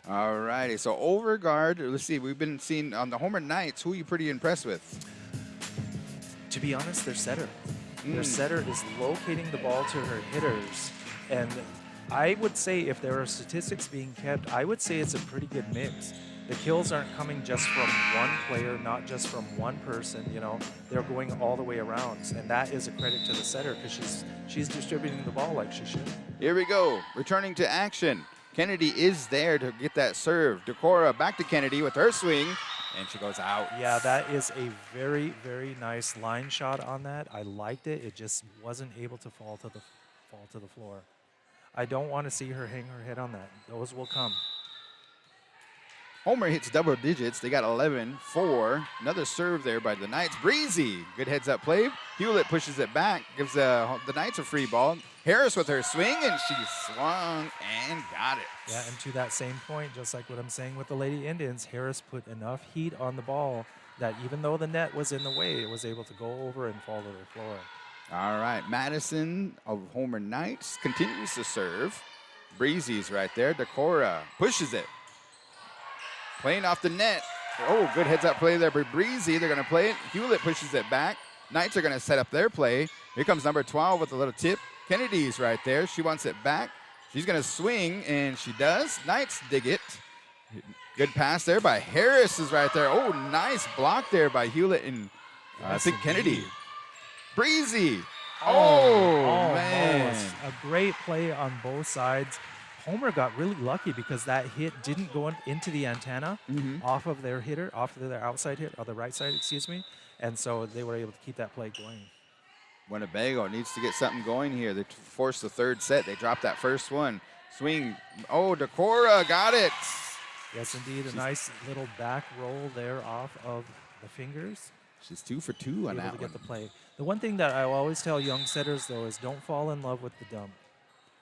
A: All righty. So over guard. Let's see. We've been seeing on the Homer Knights. Who are you pretty impressed with?
B: To be honest, their setter. Their setter is locating the ball to her hitters, and I would say if there are statistics being kept, I would say it's a pretty good mix. The kills aren't coming just from one player, not just from one person, you know. They're going all the way around, and that is a credit to the setter because she's distributing the ball like she should.
A: Here we go. Returning to action. Kennedy is there to get that serve. Decora back to Kennedy with her swing, and she goes out.
B: Yeah, that is a very, very nice line shot on that. I liked it. It just wasn't able to fall to the floor. I don't want to see her hang her head on that. Those will come.
A: Homer hits double digits. They got 11-4. Another serve there by the Knights. Breezy, good heads-up play. Hewlett pushes it back, gives the Knights a free ball. Harris with her swing, and she swung and got it.
B: Yeah, and to that same point, just like what I'm saying with the Lady Indians, Harris put enough heat on the ball that even though the net was in the way, it was able to go over and fall to the floor.
A: All right, Madison of Homer Knights continues to serve. Breezy's right there. Decora pushes it. Playing off the net. Oh, good heads-up play there by Breezy. They're going to play it. Hewlett pushes it back. Knights are going to set up their play. Here comes number 12 with a little tip. Kennedy's right there. She wants it back. She's going to swing, and she does. Knights dig it. Good pass there by Harris is right there. Oh, nice block there by Hewlett and I think Kennedy. Breezy. Oh, man.
B: A great play on both sides. Homer got really lucky because that hit didn't go into the antenna off of their hitter, off of their outside hit, or the right side, excuse me. And so they were able to keep that play going.
A: Winnebago needs to get something going here. They forced the third set. They dropped that first one. Swing. Oh, Decora got it.
B: Yes, indeed. A nice little back roll there off of the fingers.
A: She's 2 for 2 on that one.
B: Get the play. The one thing that I will always tell young setters, though, is don't fall in love with the dump.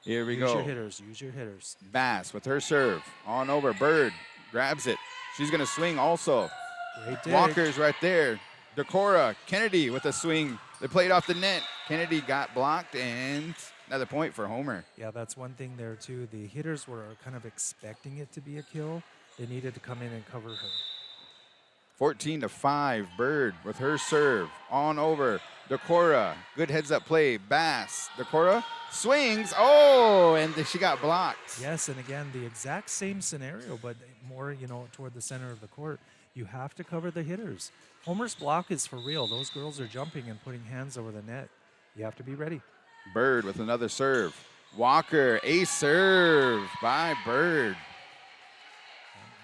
A: Here we go.
B: Use your hitters. Use your hitters.
A: Bass with her serve. On over. Bird grabs it. She's going to swing also.
B: Great dig.
A: Walker's right there. Decora. Kennedy with a swing. They played off the net. Kennedy got blocked, and another point for Homer.
B: Yeah, that's one thing there, too. The hitters were kind of expecting it to be a kill. They needed to come in and cover her.
A: 14-5. Bird with her serve. On over. Decora. Good heads-up play. Bass. Decora swings. Oh, and she got blocked.
B: Yes, and again, the exact same scenario, but more, you know, toward the center of the court. You have to cover the hitters. Homer's block is for real. Those girls are jumping and putting hands over the net. You have to be ready.
A: Bird with another serve. Walker, a serve by Bird.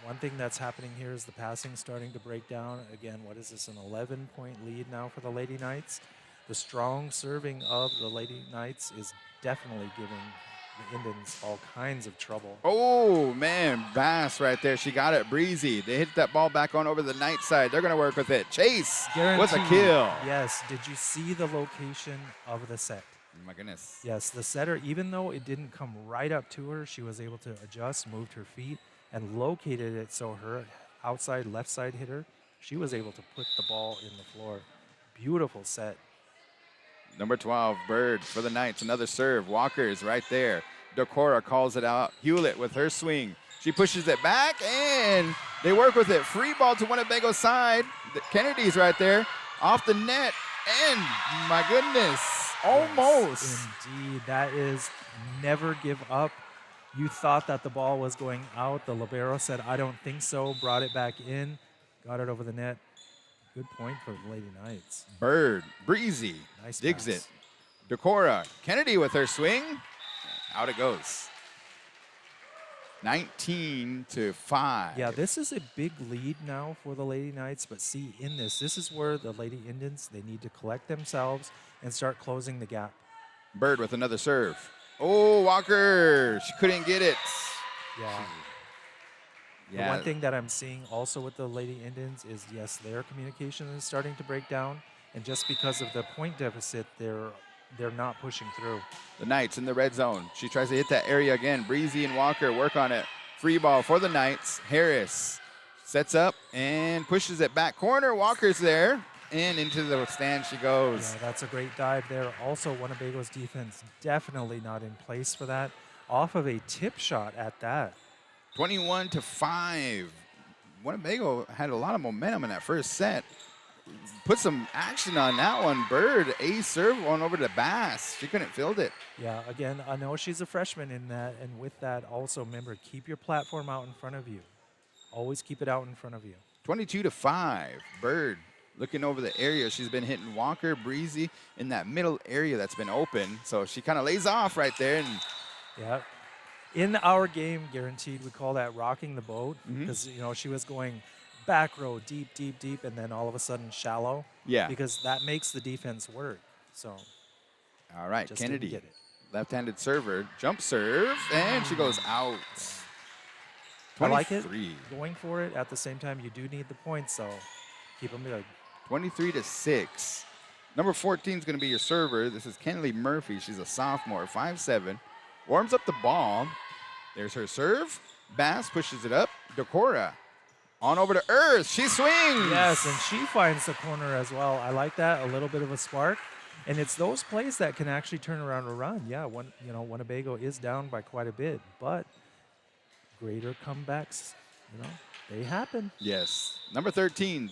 B: One thing that's happening here is the passing starting to break down. Again, what is this, an 11-point lead now for the Lady Knights? The strong serving of the Lady Knights is definitely giving the Indians all kinds of trouble.
A: Oh, man, Bass right there. She got it. Breezy. They hit that ball back on over the Knights side. They're going to work with it. Chase with a kill.
B: Yes. Did you see the location of the set?
A: Oh, my goodness.
B: Yes, the setter, even though it didn't come right up to her, she was able to adjust, moved her feet, and located it so her outside left side hitter, she was able to put the ball in the floor. Beautiful set.
A: Number 12, Bird for the Knights. Another serve. Walker is right there. Decora calls it out. Hewlett with her swing. She pushes it back, and they work with it. Free ball to Winnebago's side. Kennedy's right there. Off the net, and my goodness, almost.
B: Yes, indeed, that is never give up. You thought that the ball was going out. The libero said, I don't think so. Brought it back in. Got it over the net. Good point for the Lady Knights.
A: Bird, Breezy,
B: nice
A: digs
B: pass.
A: it. Decora, Kennedy with her swing. Out it goes. 19-5.
B: Yeah, this is a big lead now for the Lady Knights, but see, in this is where the Lady Indians, they need to collect themselves and start closing the gap.
A: Bird with another serve. Oh, Walker, she couldn't get it.
B: Yeah. The one thing that I'm seeing also with the Lady Indians is, yes, their communication is starting to break down, and just because of the point deficit, they're not pushing through.
A: The Knights in the red zone. She tries to hit that area again. Breezy and Walker work on it. Free ball for the Knights. Harris sets up and pushes it back corner. Walker's there, and into the stand she goes.
B: Yeah, that's a great dive there. Also, Winnebago's defense definitely not in place for that. Off of a tip shot at that.
A: 21-5. Winnebago had a lot of momentum in that first set. Put some action on that one. Bird, ace serve on over to Bass. She couldn't field it.
B: Yeah, again, I know she's a freshman in that, and with that, also remember, keep your platform out in front of you. Always keep it out in front of you.
A: 22-5. Bird looking over the area. She's been hitting Walker, Breezy in that middle area that's been open. So she kind of lays off right there. And
B: yeah. In our game, guaranteed, we call that rocking the boat because, you know, she was going back row, deep, deep, deep, and then all of a sudden shallow.
A: Yeah.
B: Because that makes the defense work. So.
A: All right,
B: just
A: Kennedy,
B: didn't get it.
A: left-handed server, jump serve, and she goes out.
B: I like it. Going for it. At the same time, you do need the points, so keep them good.
A: 23-6. Number 14 is going to be your server. This is Kennedy Murphy. She's a sophomore, 5'7". Warms up the ball. There's her serve. Bass pushes it up. Decora on over to Earth. She swings.
B: Yes, and she finds the corner as well. I like that. A little bit of a spark. And it's those plays that can actually turn around a run. Yeah, Winnebago is down by quite a bit, but greater comebacks, they happen.
A: Yes. Number 13,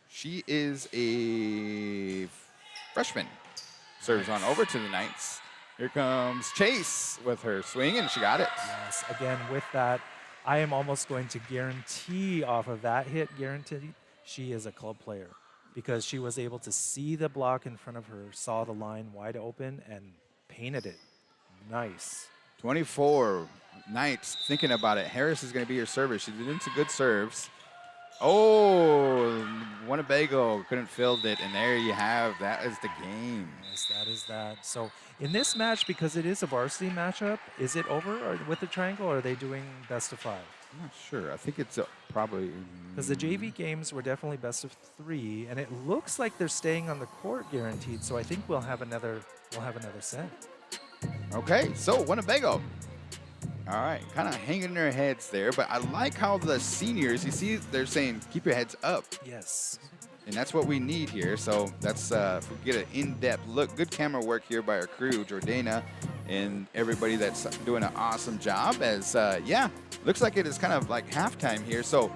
A: she is a freshman. Serves on over to the Knights. Here comes Chase with her swing, and she got it.
B: Yes, again, with that, I am almost going to guarantee off of that hit, guaranteed, she is a club player because she was able to see the block in front of her, saw the line wide open, and painted it. Nice.
A: 24, Knights thinking about it. Harris is going to be your server. She's been doing some good serves. Oh, Winnebago couldn't field it, and there you have, that is the game.
B: Yes, that is that. So in this match, because it is a varsity matchup, is it over or with the triangle, or are they doing best of 5?
A: I'm not sure. I think it's probably...
B: Because the JV games were definitely best of 3, and it looks like they're staying on the court guaranteed, so I think we'll have another set.
A: Okay, so Winnebago. All right, kind of hanging their heads there, but I like how the seniors, you see, they're saying, keep your heads up.
B: Yes.
A: And that's what we need here. So that's, if we get an in-depth look, good camera work here by our crew, Jordana, and everybody that's doing an awesome job as, looks like it is kind of like halftime here. So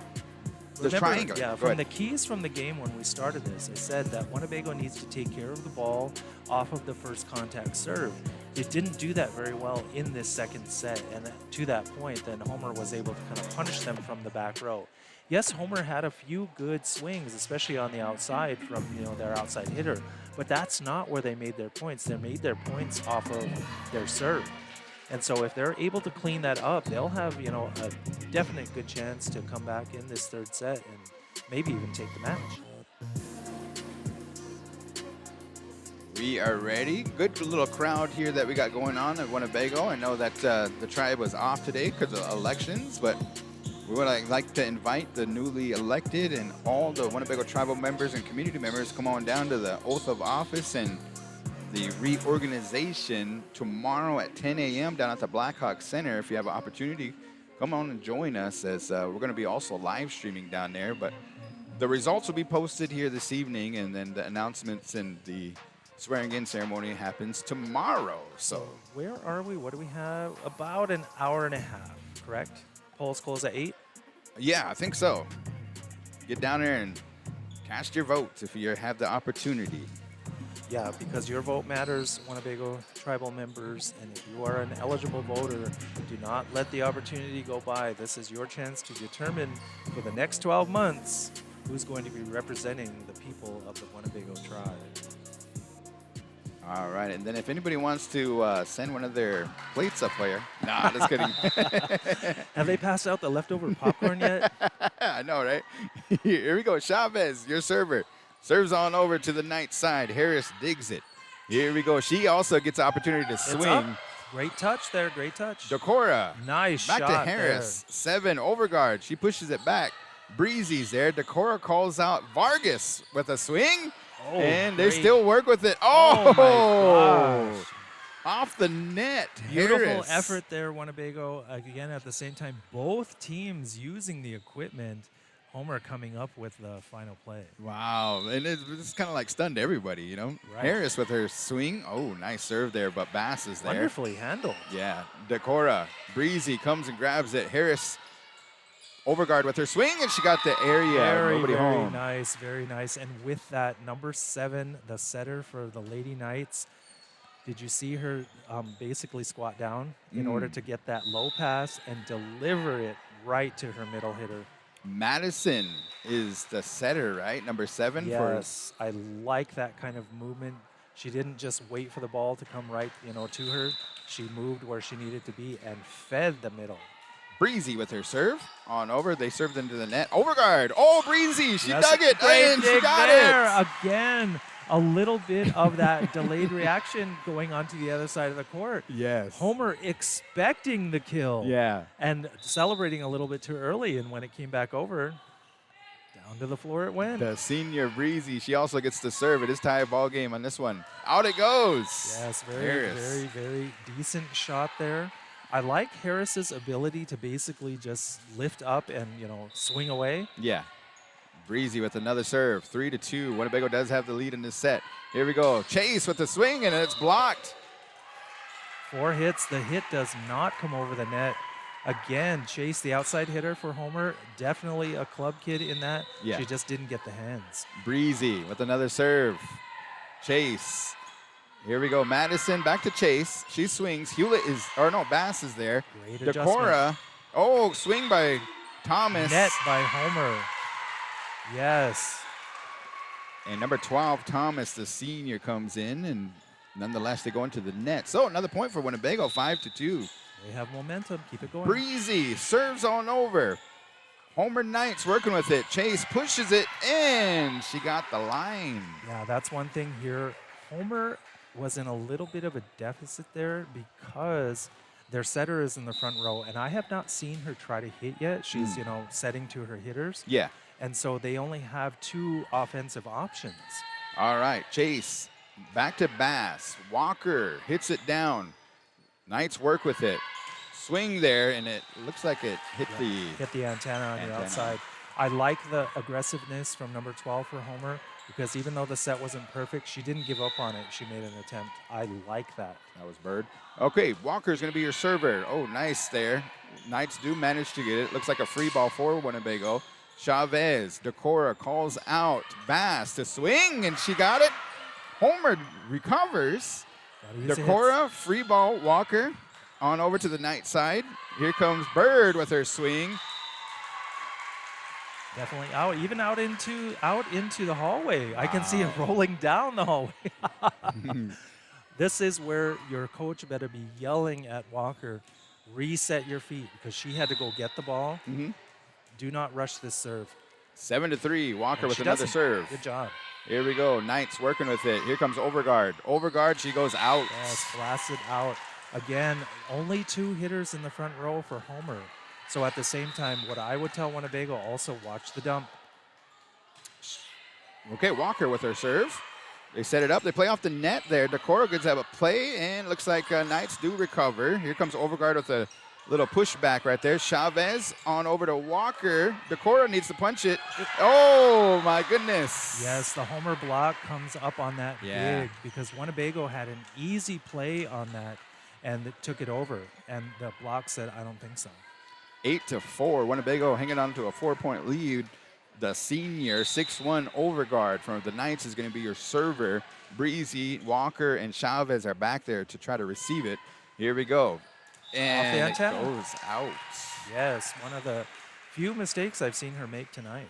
A: the triangle.
B: Yeah, from the keys from the game when we started this, I said that Winnebago needs to take care of the ball off of the first contact serve. It didn't do that very well in this second set, and to that point, then Homer was able to kind of punish them from the back row. Yes, Homer had a few good swings, especially on the outside from their outside hitter, but that's not where they made their points. They made their points off of their serve. And so if they're able to clean that up, they'll have a definite good chance to come back in this third set and maybe even take the match.
A: We are ready. Good little crowd here that we got going on at Winnebago. I know that the tribe was off today because of elections, but we would like to invite the newly elected and all the Winnebago tribal members and community members come on down to the oath of office and the reorganization tomorrow at 10 a.m. down at the Blackhawk Center. If you have an opportunity, come on and join us as we're going to be also live streaming down there. But the results will be posted here this evening, and then the announcements and the swearing-in ceremony happens tomorrow. So
B: where are we? What do we have? About an hour and a half, correct? Polls close at 8?
A: Yeah, I think so. Get down there and cast your votes if you have the opportunity.
B: Yeah, because your vote matters, Winnebago tribal members, and if you are an eligible voter, do not let the opportunity go by. This is your chance to determine for the next 12 months who's going to be representing the people of the Winnebago tribe.
A: All right, and then if anybody wants to send one of their plates up here. Nah, just kidding.
B: Have they passed out the leftover popcorn yet?
A: I know, right? Here we go. Chavez, your server. Serves on over to the Knights side. Harris digs it. Here we go. She also gets the opportunity to swing.
B: Up. Great touch there. Great touch.
A: Decora.
B: Nice
A: back
B: shot
A: to Harris.
B: There.
A: 7 overguard. She pushes it back. Breezy's there. Decora calls out Vargas with a swing.
B: Oh,
A: and
B: great.
A: they still work with it. Oh,
B: my gosh.
A: Off the net.
B: Beautiful
A: Harris.
B: effort there, Winnebago. Again, at the same time, both teams using the equipment. Homer coming up with the final play.
A: Wow. And it's kind of like stunned everybody, you know?
B: Right.
A: Harris with her swing. Oh, nice serve there, but Bass is there.
B: Wonderfully handled.
A: Yeah. Decora. Breezy comes and grabs it. Harris overguard with her swing, and she got the area.
B: Very,
A: Nobody
B: very
A: home.
B: nice, very nice. And with that, number 7, the setter for the Lady Knights, did you see her basically squat down in order to get that low pass and deliver it right to her middle hitter?
A: Madison is the setter, right? Number 7.
B: Yes, I like that kind of movement. She didn't just wait for the ball to come right, to her. She moved where she needed to be and fed the middle.
A: Breezy with her serve on over. They served into the net. Overguard. Oh, Breezy. She
B: That's
A: dug it.
B: great
A: And she
B: dig
A: got
B: there.
A: it.
B: Again, a little bit of that delayed reaction going on to the other side of the court.
A: Yes.
B: Homer expecting the kill.
A: Yeah.
B: And celebrating a little bit too early. And when it came back over, down to the floor it went.
A: The senior Breezy. She also gets to serve. It is tie ball game on this one. Out it goes.
B: Yes, very,
A: Harris.
B: very, very decent shot there. I like Harris's ability to basically just lift up and, swing away.
A: Yeah. Breezy with another serve. 3-2. Winnebago does have the lead in this set. Here we go. Chase with the swing, and it's blocked.
B: 4 hits. The hit does not come over the net. Again, Chase, the outside hitter for Homer, definitely a club kid in that.
A: Yeah.
B: She just didn't get the hands.
A: Breezy with another serve. Chase. Here we go. Madison back to Chase. She swings. Bass is there.
B: Great adjustment.
A: Decora. Oh, swing by Thomas.
B: Net by Homer. Yes.
A: And number 12, Thomas, the senior, comes in, and nonetheless, they go into the net. So another point for Winnebago, 5-2.
B: They have momentum. Keep it going.
A: Breezy serves on over. Homer Knights working with it. Chase pushes it in. She got the line.
B: Yeah, that's one thing here. Homer was in a little bit of a deficit there because their setter is in the front row, and I have not seen her try to hit yet. She's, setting to her hitters.
A: Yeah.
B: And so they only have 2 offensive options.
A: All right, Chase back to Bass. Walker hits it down. Knights work with it. Swing there, and it looks like it hit
B: the antenna on the outside. I like the aggressiveness from number 12 for Homer because even though the set wasn't perfect, she didn't give up on it. She made an attempt. I like that.
A: That was Bird. Okay, Walker's going to be your server. Oh, nice there. Knights do manage to get it. Looks like a free ball for Winnebago. Chavez, Decora calls out. Bass to swing, and she got it. Homer recovers. Decora, free ball, Walker on over to the Knight side. Here comes Bird with her swing.
B: Definitely out, even out into the hallway. Wow. I can see it rolling down the hallway. This is where your coach better be yelling at Walker, reset your feet, because she had to go get the ball. Do not rush this serve.
A: 7-3, Walker with another serve.
B: Good job.
A: Here we go, Knights working with it. Here comes Overguard. Overguard, she goes out.
B: Yes, blasted out. Again, only 2 hitters in the front row for Homer. So at the same time, what I would tell Winnebago, also watch the dump.
A: Okay, Walker with her serve. They set it up. They play off the net there. Decora gets have a play, and looks like Knights do recover. Here comes Overguard with a little pushback right there. Chavez on over to Walker. Decora needs to punch it. Oh, my goodness.
B: Yes, the Homer block comes up on that big because Winnebago had an easy play on that, and it took it over. And the block said, I don't think so.
A: 8-4. Winnebago hanging on to a 4-point lead. The senior 6'1" Overguard from the Knights is going to be your server. Breezy, Walker, and Chavez are back there to try to receive it. Here we go. And
B: off the antenna.
A: It goes out.
B: Yes, one of the few mistakes I've seen her make tonight.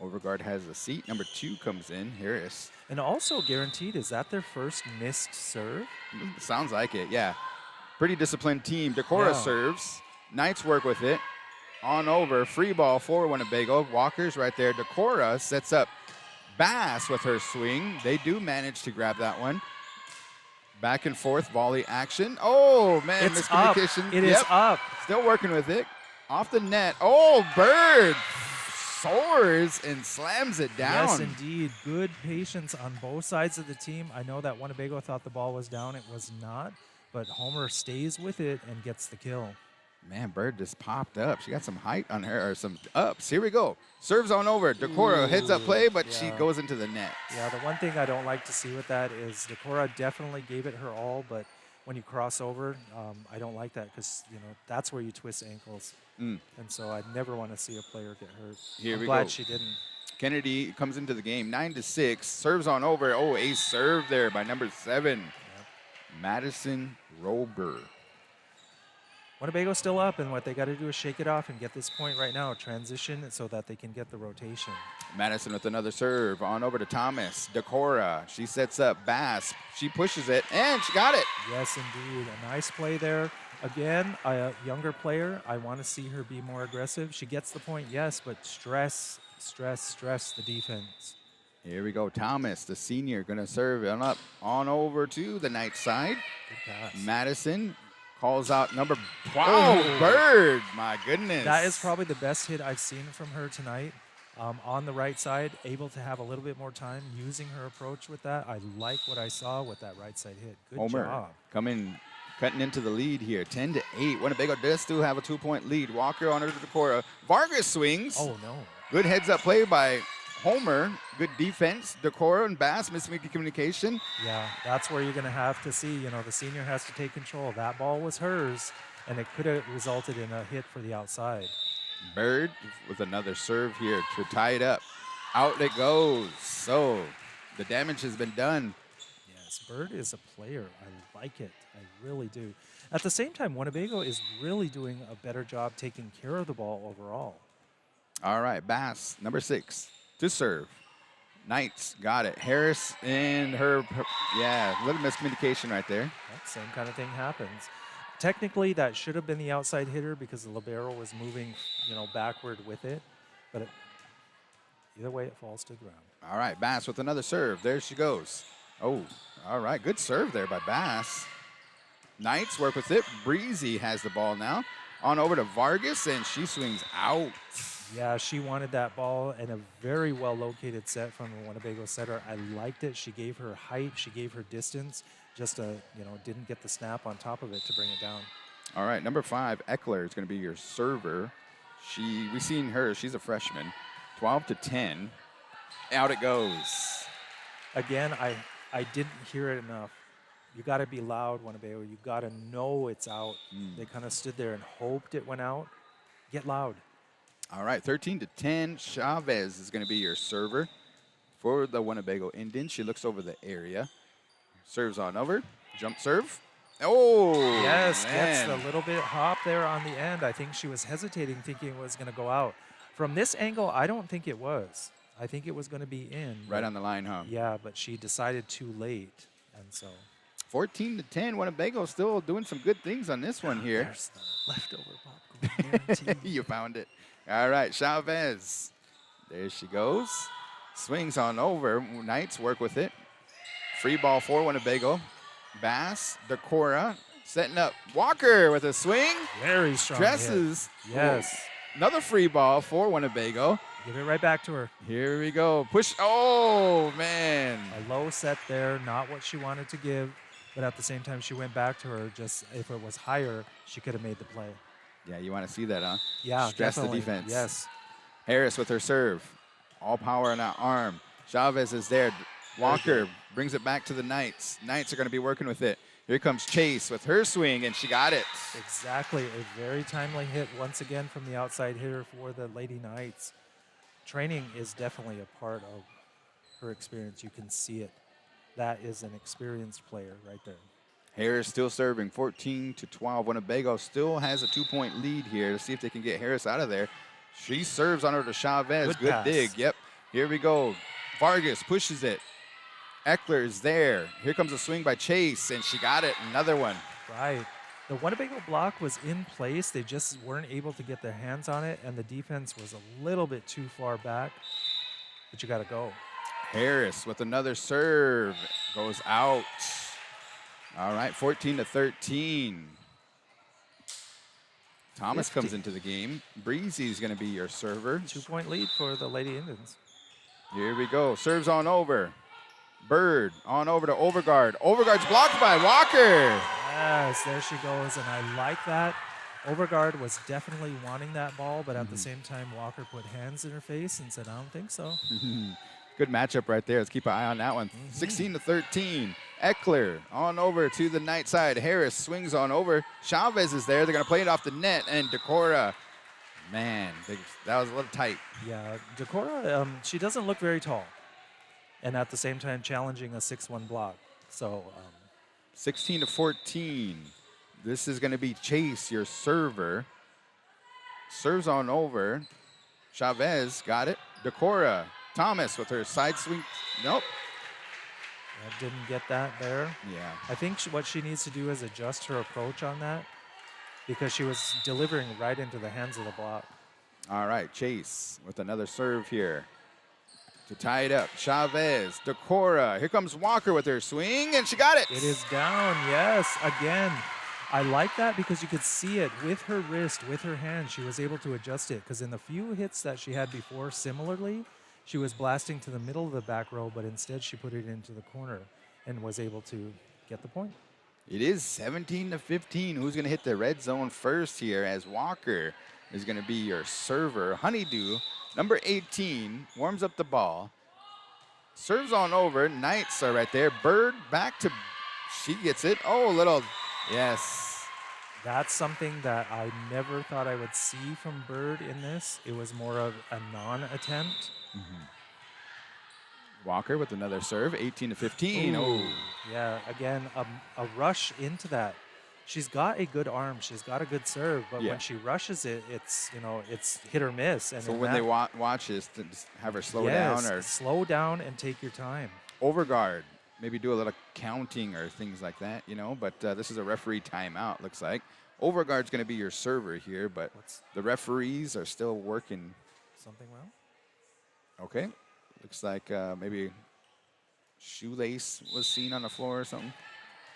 A: Overguard has a seat. Number 2 comes in. Harris.
B: And also guaranteed, is that their first missed serve?
A: Sounds like it, yeah. Pretty disciplined team. Decora serves. Knights work with it. On over, free ball for Winnebago. Walker's right there. Decora sets up Bass with her swing. They do manage to grab that one. Back and forth volley action. Oh, man,
B: it's
A: miscommunication.
B: Up. It is up.
A: Still working with it. Off the net. Oh, Bird. soars and slams it down.
B: Yes, indeed. Good patience on both sides of the team. I know that Winnebago thought the ball was down. It was not, but Homer stays with it and gets the kill.
A: Man, Bird just popped up. She got some height on her, or some ups. Here we go. Serves on over. Decora heads up play, but she goes into the net.
B: Yeah, the one thing I don't like to see with that is Decora definitely gave it her all, but when you cross over, I don't like that because, that's where you twist ankles. And so I never want to see a player get hurt. I'm glad she didn't.
A: Kennedy comes into the game, 9-6, serves on over. Oh, ace serve there by number 7, Madison Rober.
B: Winnebago's still up, and what they got to do is shake it off and get this point right now, transition so that they can get the rotation.
A: Madison with another serve, on over to Thomas. Decora, she sets up Bass. She pushes it, and she got it.
B: Yes, indeed. A nice play there. Again, a younger player. I want to see her be more aggressive. She gets the point, yes, but stress the defense.
A: Here we go. Thomas, the senior, going to serve it up on over to the Knights side.
B: Good pass.
A: Madison calls out number 12, Bird. My goodness.
B: That is probably the best hit I've seen from her tonight. On the right side, able to have a little bit more time using her approach with that. I like what I saw with that right side hit. Good
A: Homer
B: job.
A: Cutting into the lead here, 10-8. Winnebago does still have a 2-point lead. Walker on her to Decora. Vargas swings.
B: Oh, no.
A: Good heads-up play by Homer. Good defense. Decora and Bass, miscommunication.
B: Yeah, that's where you're going to have to see, the senior has to take control. That ball was hers, and it could have resulted in a hit for the outside.
A: Bird with another serve here to tie it up. Out it goes. So the damage has been done.
B: Yes, Bird is a player. I like it. I really do. At the same time, Winnebago is really doing a better job taking care of the ball overall.
A: All right, Bass, number 6, to serve. Knights got it. Harris and her, a little miscommunication right there.
B: That same kind of thing happens. Technically, that should have been the outside hitter because the libero was moving, backward with it. But either way, it falls to the ground.
A: All right, Bass with another serve. There she goes. Oh, all right, good serve there by Bass. Knights work with it. Breezy has the ball now. On over to Vargas, and she swings out.
B: Yeah, she wanted that ball and a very well-located set from the Winnebago setter. I liked it. She gave her height. She gave her distance. Just, didn't get the snap on top of it to bring it down.
A: All right, number 5, Eckler is going to be your server. We've seen her. She's a freshman. 12-10. Out it goes.
B: Again, I didn't hear it enough. You got to be loud, Winnebago. You got to know it's out. They kind of stood there and hoped it went out. Get loud.
A: All right, 13-10. Chavez is going to be your server for the Winnebago Indians. She looks over the area. Serves on over. Jump serve. Oh,
B: yes,
A: man.
B: Gets a little bit hop there on the end. I think she was hesitating, thinking it was going to go out. From this angle, I don't think it was. I think it was going to be in.
A: Right on the line, huh?
B: Yeah, but she decided too late, and so.
A: 14-10. Winnebago still doing some good things on this one here.
B: There's the leftover popcorn.
A: You found it. All right, Chavez. There she goes. Swings on over. Knights work with it. Free ball for Winnebago. Bass, Decora, setting up. Walker with a swing.
B: Very strong
A: Stresses.
B: hit. Yes.
A: Ooh. Another free ball for Winnebago.
B: Give it right back to her.
A: Here we go. Push. Oh, man.
B: A low set there, not what she wanted to give, but at the same time, she went back to her. Just if it was higher, she could have made the play.
A: Yeah, you want to see that, huh?
B: Yeah,
A: Stress
B: definitely.
A: the defense.
B: Yes.
A: Harris with her serve. All power on that arm. Chavez is there. Walker brings it back to the Knights. Knights are going to be working with it. Here comes Chase with her swing, and she got it.
B: Exactly. A very timely hit once again from the outside hitter for the Lady Knights. Training is definitely a part of her experience. You can see it. That is an experienced player right there.
A: Harris still serving, 14-12. Winnebago still has a 2-point lead here. Let's see if they can get Harris out of there. She serves on her to Chavez. Good dig. Yep. Here we go. Vargas pushes it. Eckler is there. Here comes a swing by Chase, and she got it. Another one.
B: Right. The Winnebago block was in place. They just weren't able to get their hands on it, and the defense was a little bit too far back. But you got to go.
A: Harris with another serve. Goes out. All right, 14-13. Thomas
B: 50.
A: comes into the game. Breezy's going to be your server.
B: 2-point lead for the Lady Indians.
A: Here we go. Serves on over. Bird on over to Overguard. Overguard's blocked by Walker.
B: Yes, there she goes, and I like that. Overguard was definitely wanting that ball, but at the same time, Walker put hands in her face and said, I don't think so.
A: Good matchup right there. Let's keep an eye on that one. 16-13. Eckler on over to the night side. Harris swings on over. Chavez is there. They're going to play it off the net, and Decora, man, that was a little tight.
B: Yeah, Decora, she doesn't look very tall, and at the same time challenging a 6-1 block. So
A: 16-14. This is going to be Chase, your server. Serves on over. Chavez got it. Decora. Thomas with her side swing. Nope.
B: didn't get that there.
A: Yeah.
B: I think what she needs to do is adjust her approach on that because she was delivering right into the hands of the block.
A: All right, Chase with another serve here to tie it up. Chavez, Decora. Here comes Walker with her swing, and she got it.
B: It is down, yes, again. I like that because you could see it with her wrist, with her hand. She was able to adjust it because in the few hits that she had before, similarly, she was blasting to the middle of the back row, but instead she put it into the corner and was able to get the point.
A: It is 17-15. Who's going to hit the red zone first here as Walker is going to be your server. Honeydew, number 18, warms up the ball. Serves on over. Knights are right there. Bird back to, she gets it. Oh, little, yes.
B: That's something that I never thought I would see from Bird in this. It was more of a non-attempt.
A: Walker with another serve, 18-15. Oh,
B: yeah, again, a rush into that. She's got a good arm. She's got a good serve, but when she rushes it, it's, you know, it's hit or miss. And
A: so when they watch this, to just have her slow down or
B: slow down and take your time. Overguard,
A: maybe do a little counting or things like that, you know, but this is a referee timeout, looks like. Overguard's going to be your server here, but the referees are still working.
B: Something wrong?
A: Okay. Looks like maybe shoelace was seen on the floor or something.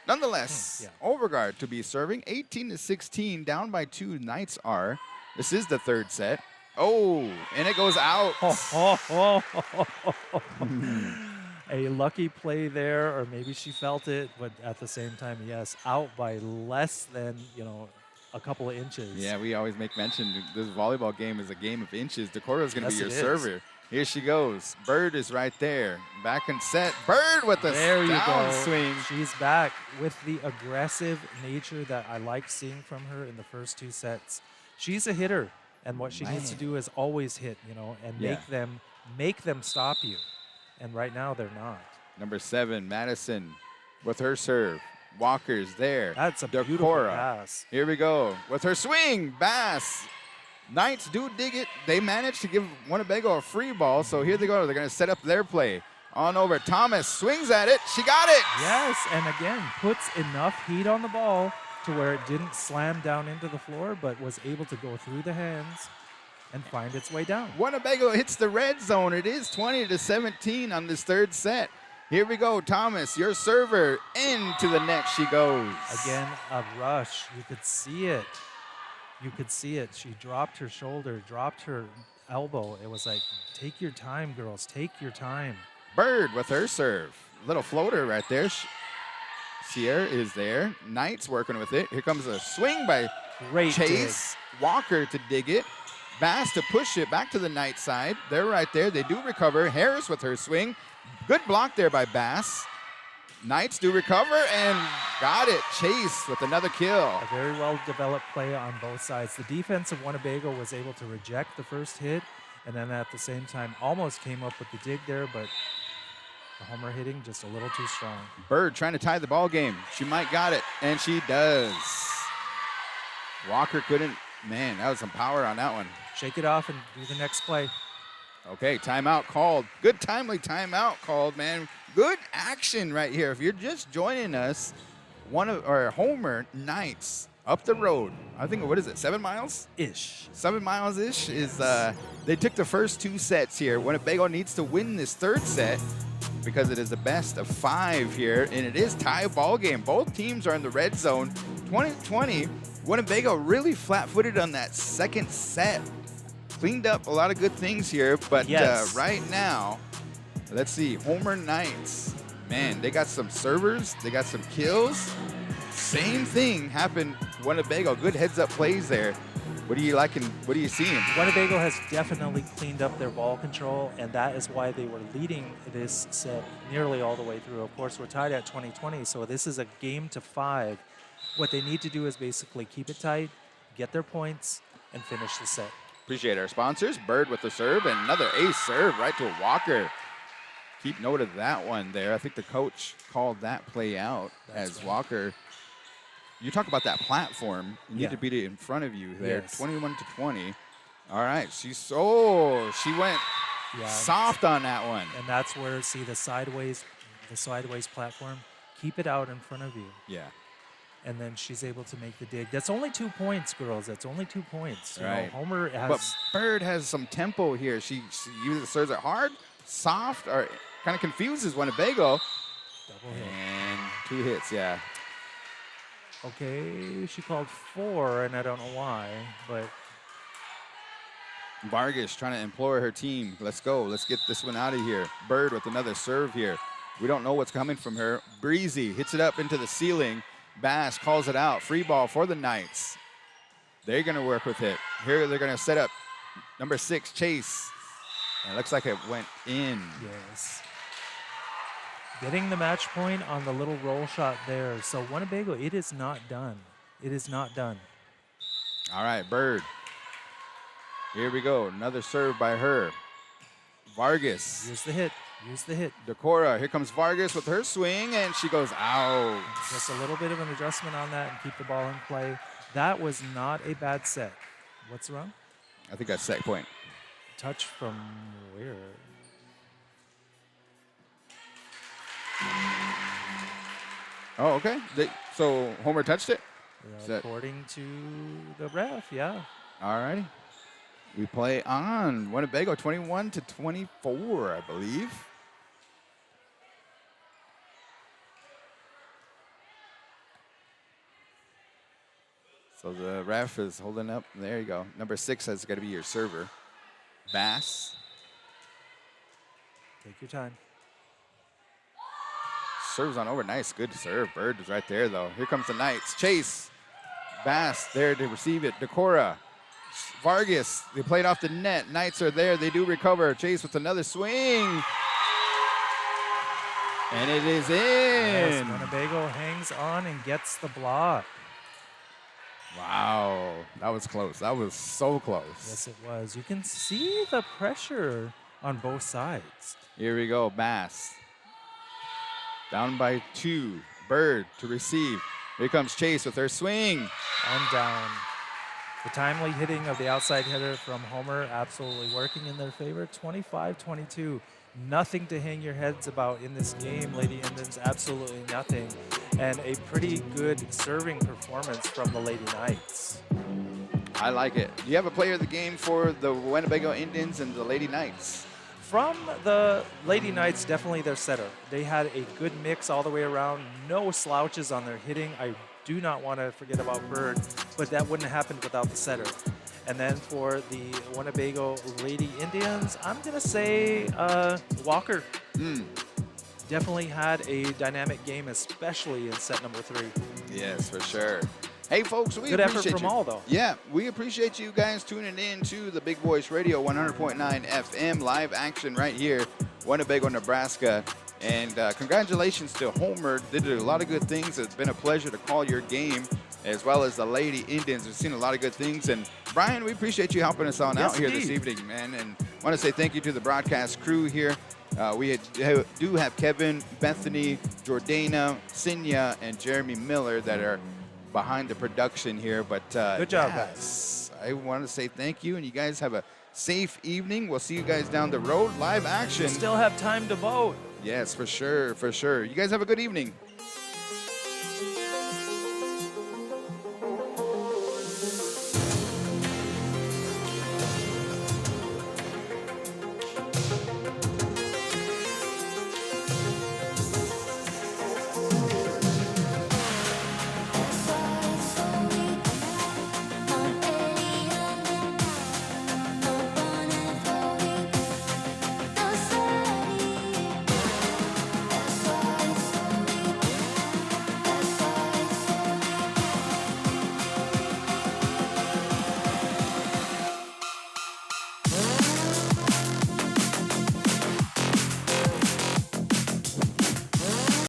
A: Nonetheless, Overguard to be serving. 18-16, down by 2. Knights are. This is the third set. Oh, and it goes out.
B: A lucky play there, or maybe she felt it, but at the same time, yes, out by less than, you know, a couple of inches.
A: Yeah, we always make mention this volleyball game is a game of inches. Decora is going to be your server. Here she goes. Bird is right there. Back and set. Bird with the down swing.
B: She's back with the aggressive nature that I like seeing from her in the first 2 sets. She's a hitter, and what she needs to do is always hit, you know, and make them stop you. And right now they're not.
A: Number 7, Madison with her serve. Walker's there.
B: That's a beautiful pass.
A: Here we go with her swing. Bass. Knights do dig it. They managed to give Winnebago a free ball, so here they go. They're going to set up their play. On over. Thomas swings at it. She got it.
B: Yes, and again, puts enough heat on the ball to where it didn't slam down into the floor, but was able to go through the hands and find its way down.
A: Winnebago hits the red zone. It is 20-17 on this third set. Here we go. Thomas, your server. Into the net she goes.
B: Again, a rush. You could see it. You could see it. She dropped her shoulder, dropped her elbow. It was like, take your time, girls. Take your time.
A: Bird with her serve. Little floater right there. Sierra is there. Knights working with it. Here comes a swing by Chase. Walker to dig it. Bass to push it back to the Knight side. They're right there. They do recover. Harris with her swing. Good block there by Bass. Knights do recover and got it. Chase with another kill.
B: A very well-developed play on both sides. The defense of Winnebago was able to reject the first hit and then at the same time almost came up with the dig there, but the homer hitting just a little too strong.
A: Bird trying to tie the ball game. She might got it, and she does. Walker couldn't. Man, that was some power on that one.
B: Shake it off and do the next play.
A: Okay, timeout called. Good timely timeout called, man. Good action right here. If you're just joining us, one of our Homer Knights up the road. I think, what is it, 7 miles? 7 miles-ish is, they took the first 2 sets here. Winnebago needs to win this third set because it is the best of 5 here, and it is tie ball game. Both teams are in the red zone. 20-20. Winnebago really flat-footed on that second set. Cleaned up a lot of good things here, but
B: Yes.
A: right now, let's see, Homer Knights. Man, they got some servers, they got some kills. Same thing happened Winnebago. Good heads-up plays there. What are you liking? What are you seeing?
B: Winnebago has definitely cleaned up their ball control, and that is why they were leading this set nearly all the way through. Of course, we're tied at 20-20, so this is a game to 5. What they need to do is basically keep it tight, get their points, and finish the set.
A: Appreciate our sponsors. Bird with the serve, and another ace serve right to Walker. Keep note of that one there. I think the coach called that play out.
B: That's
A: as
B: right.
A: Walker. You talk about that platform. You
B: Yeah.
A: need to beat it in front of you there.
B: Yes.
A: 21-20. All right. She went
B: Yeah,
A: soft on that one.
B: and that's where, see, the sideways platform, keep it out in front of you.
A: Yeah.
B: And then she's able to make the dig. That's only 2 points, girls. That's only 2 points. You know,
A: Right.
B: Homer has.
A: But Bird has some tempo here. She uses serves it hard, soft, or kind of confuses Winnebago.
B: double hit.
A: And 2 hits, yeah.
B: Okay, she called 4, and I don't know why, but
A: Vargas trying to implore her team. Let's go. Let's get this one out of here. Bird with another serve here. We don't know what's coming from her. Breezy hits it up into the ceiling. Bass calls it out. Free ball for the Knights. They're going to work with it. Here they're going to set up number 6, Chase. And it looks like it went in.
B: yes. Getting the match point on the little roll shot there. So Winnebago, it is not done. It is not done.
A: All right, Bird. Here we go. Another serve by her. Vargas.
B: Use the hit. Use the hit.
A: Decora. Here comes Vargas with her swing, and she goes out.
B: Just a little bit of an adjustment on that and keep the ball in play. That was not a bad set. What's wrong?
A: I think that's set point.
B: Touch from where?
A: Oh, okay. So Homer touched it? Is that-
B: According to the ref, yeah.
A: All righty. We play on. Winnebago 21-24, I believe. So the ref is holding up. There you go. Number 6 has got to be your server. Bass.
B: Take your time.
A: Serves on over. Nice. Good serve. Bird is right there, though. Here comes the Knights. Chase. Bass there to receive it. Decora. Vargas. They played off the net. Knights are there. They do recover. Chase with another swing. And it is
B: Yes,
A: in.
B: Winnebago hangs on and gets the block.
A: Wow. That was close. That was so close.
B: Yes, it was. You can see the pressure on both sides.
A: Here we go. Bass. Down by 2. Bird to receive. Here comes Chase with her swing.
B: And down. The timely hitting of the outside hitter from Homer absolutely working in their favor. 25-22. Nothing to hang your heads about in this game, Lady Indians. Absolutely nothing. And a pretty good serving performance from the Lady Knights.
A: I like it. Do you have a player of the game for the Winnebago Indians and the Lady Knights?
B: From the Lady Knights, definitely their setter. They had a good mix all the way around. No slouches on their hitting. I do not want to forget about Bird, but that wouldn't have happened without the setter. And then for the Winnebago Lady Indians, I'm going to say Walker. Definitely had a dynamic game, especially in set number 3.
A: Yes, for sure. Hey, folks, we
B: Good effort
A: appreciate
B: from
A: you.
B: all, though.
A: Yeah, we appreciate you guys tuning in to the Big Voice Radio 100.9 FM live action right here, Winnebago, Nebraska. And congratulations to Homer. They did a lot of good things. It's been a pleasure to call your game, as well as the Lady Indians. We've seen a lot of good things. And Brian, we appreciate you helping us on
B: Yes,
A: out here this
B: indeed.
A: evening, man. And want to say thank you to the broadcast crew here. We do have Kevin, Bethany, Jordana, Sinya, and Jeremy Miller that are behind the production here. But
B: Good job,
A: yes, I want to say thank you, and you guys have a safe evening. We'll see you guys down the road, live action.
B: Still have time to vote.
A: Yes, for sure, for sure. You guys have a good evening.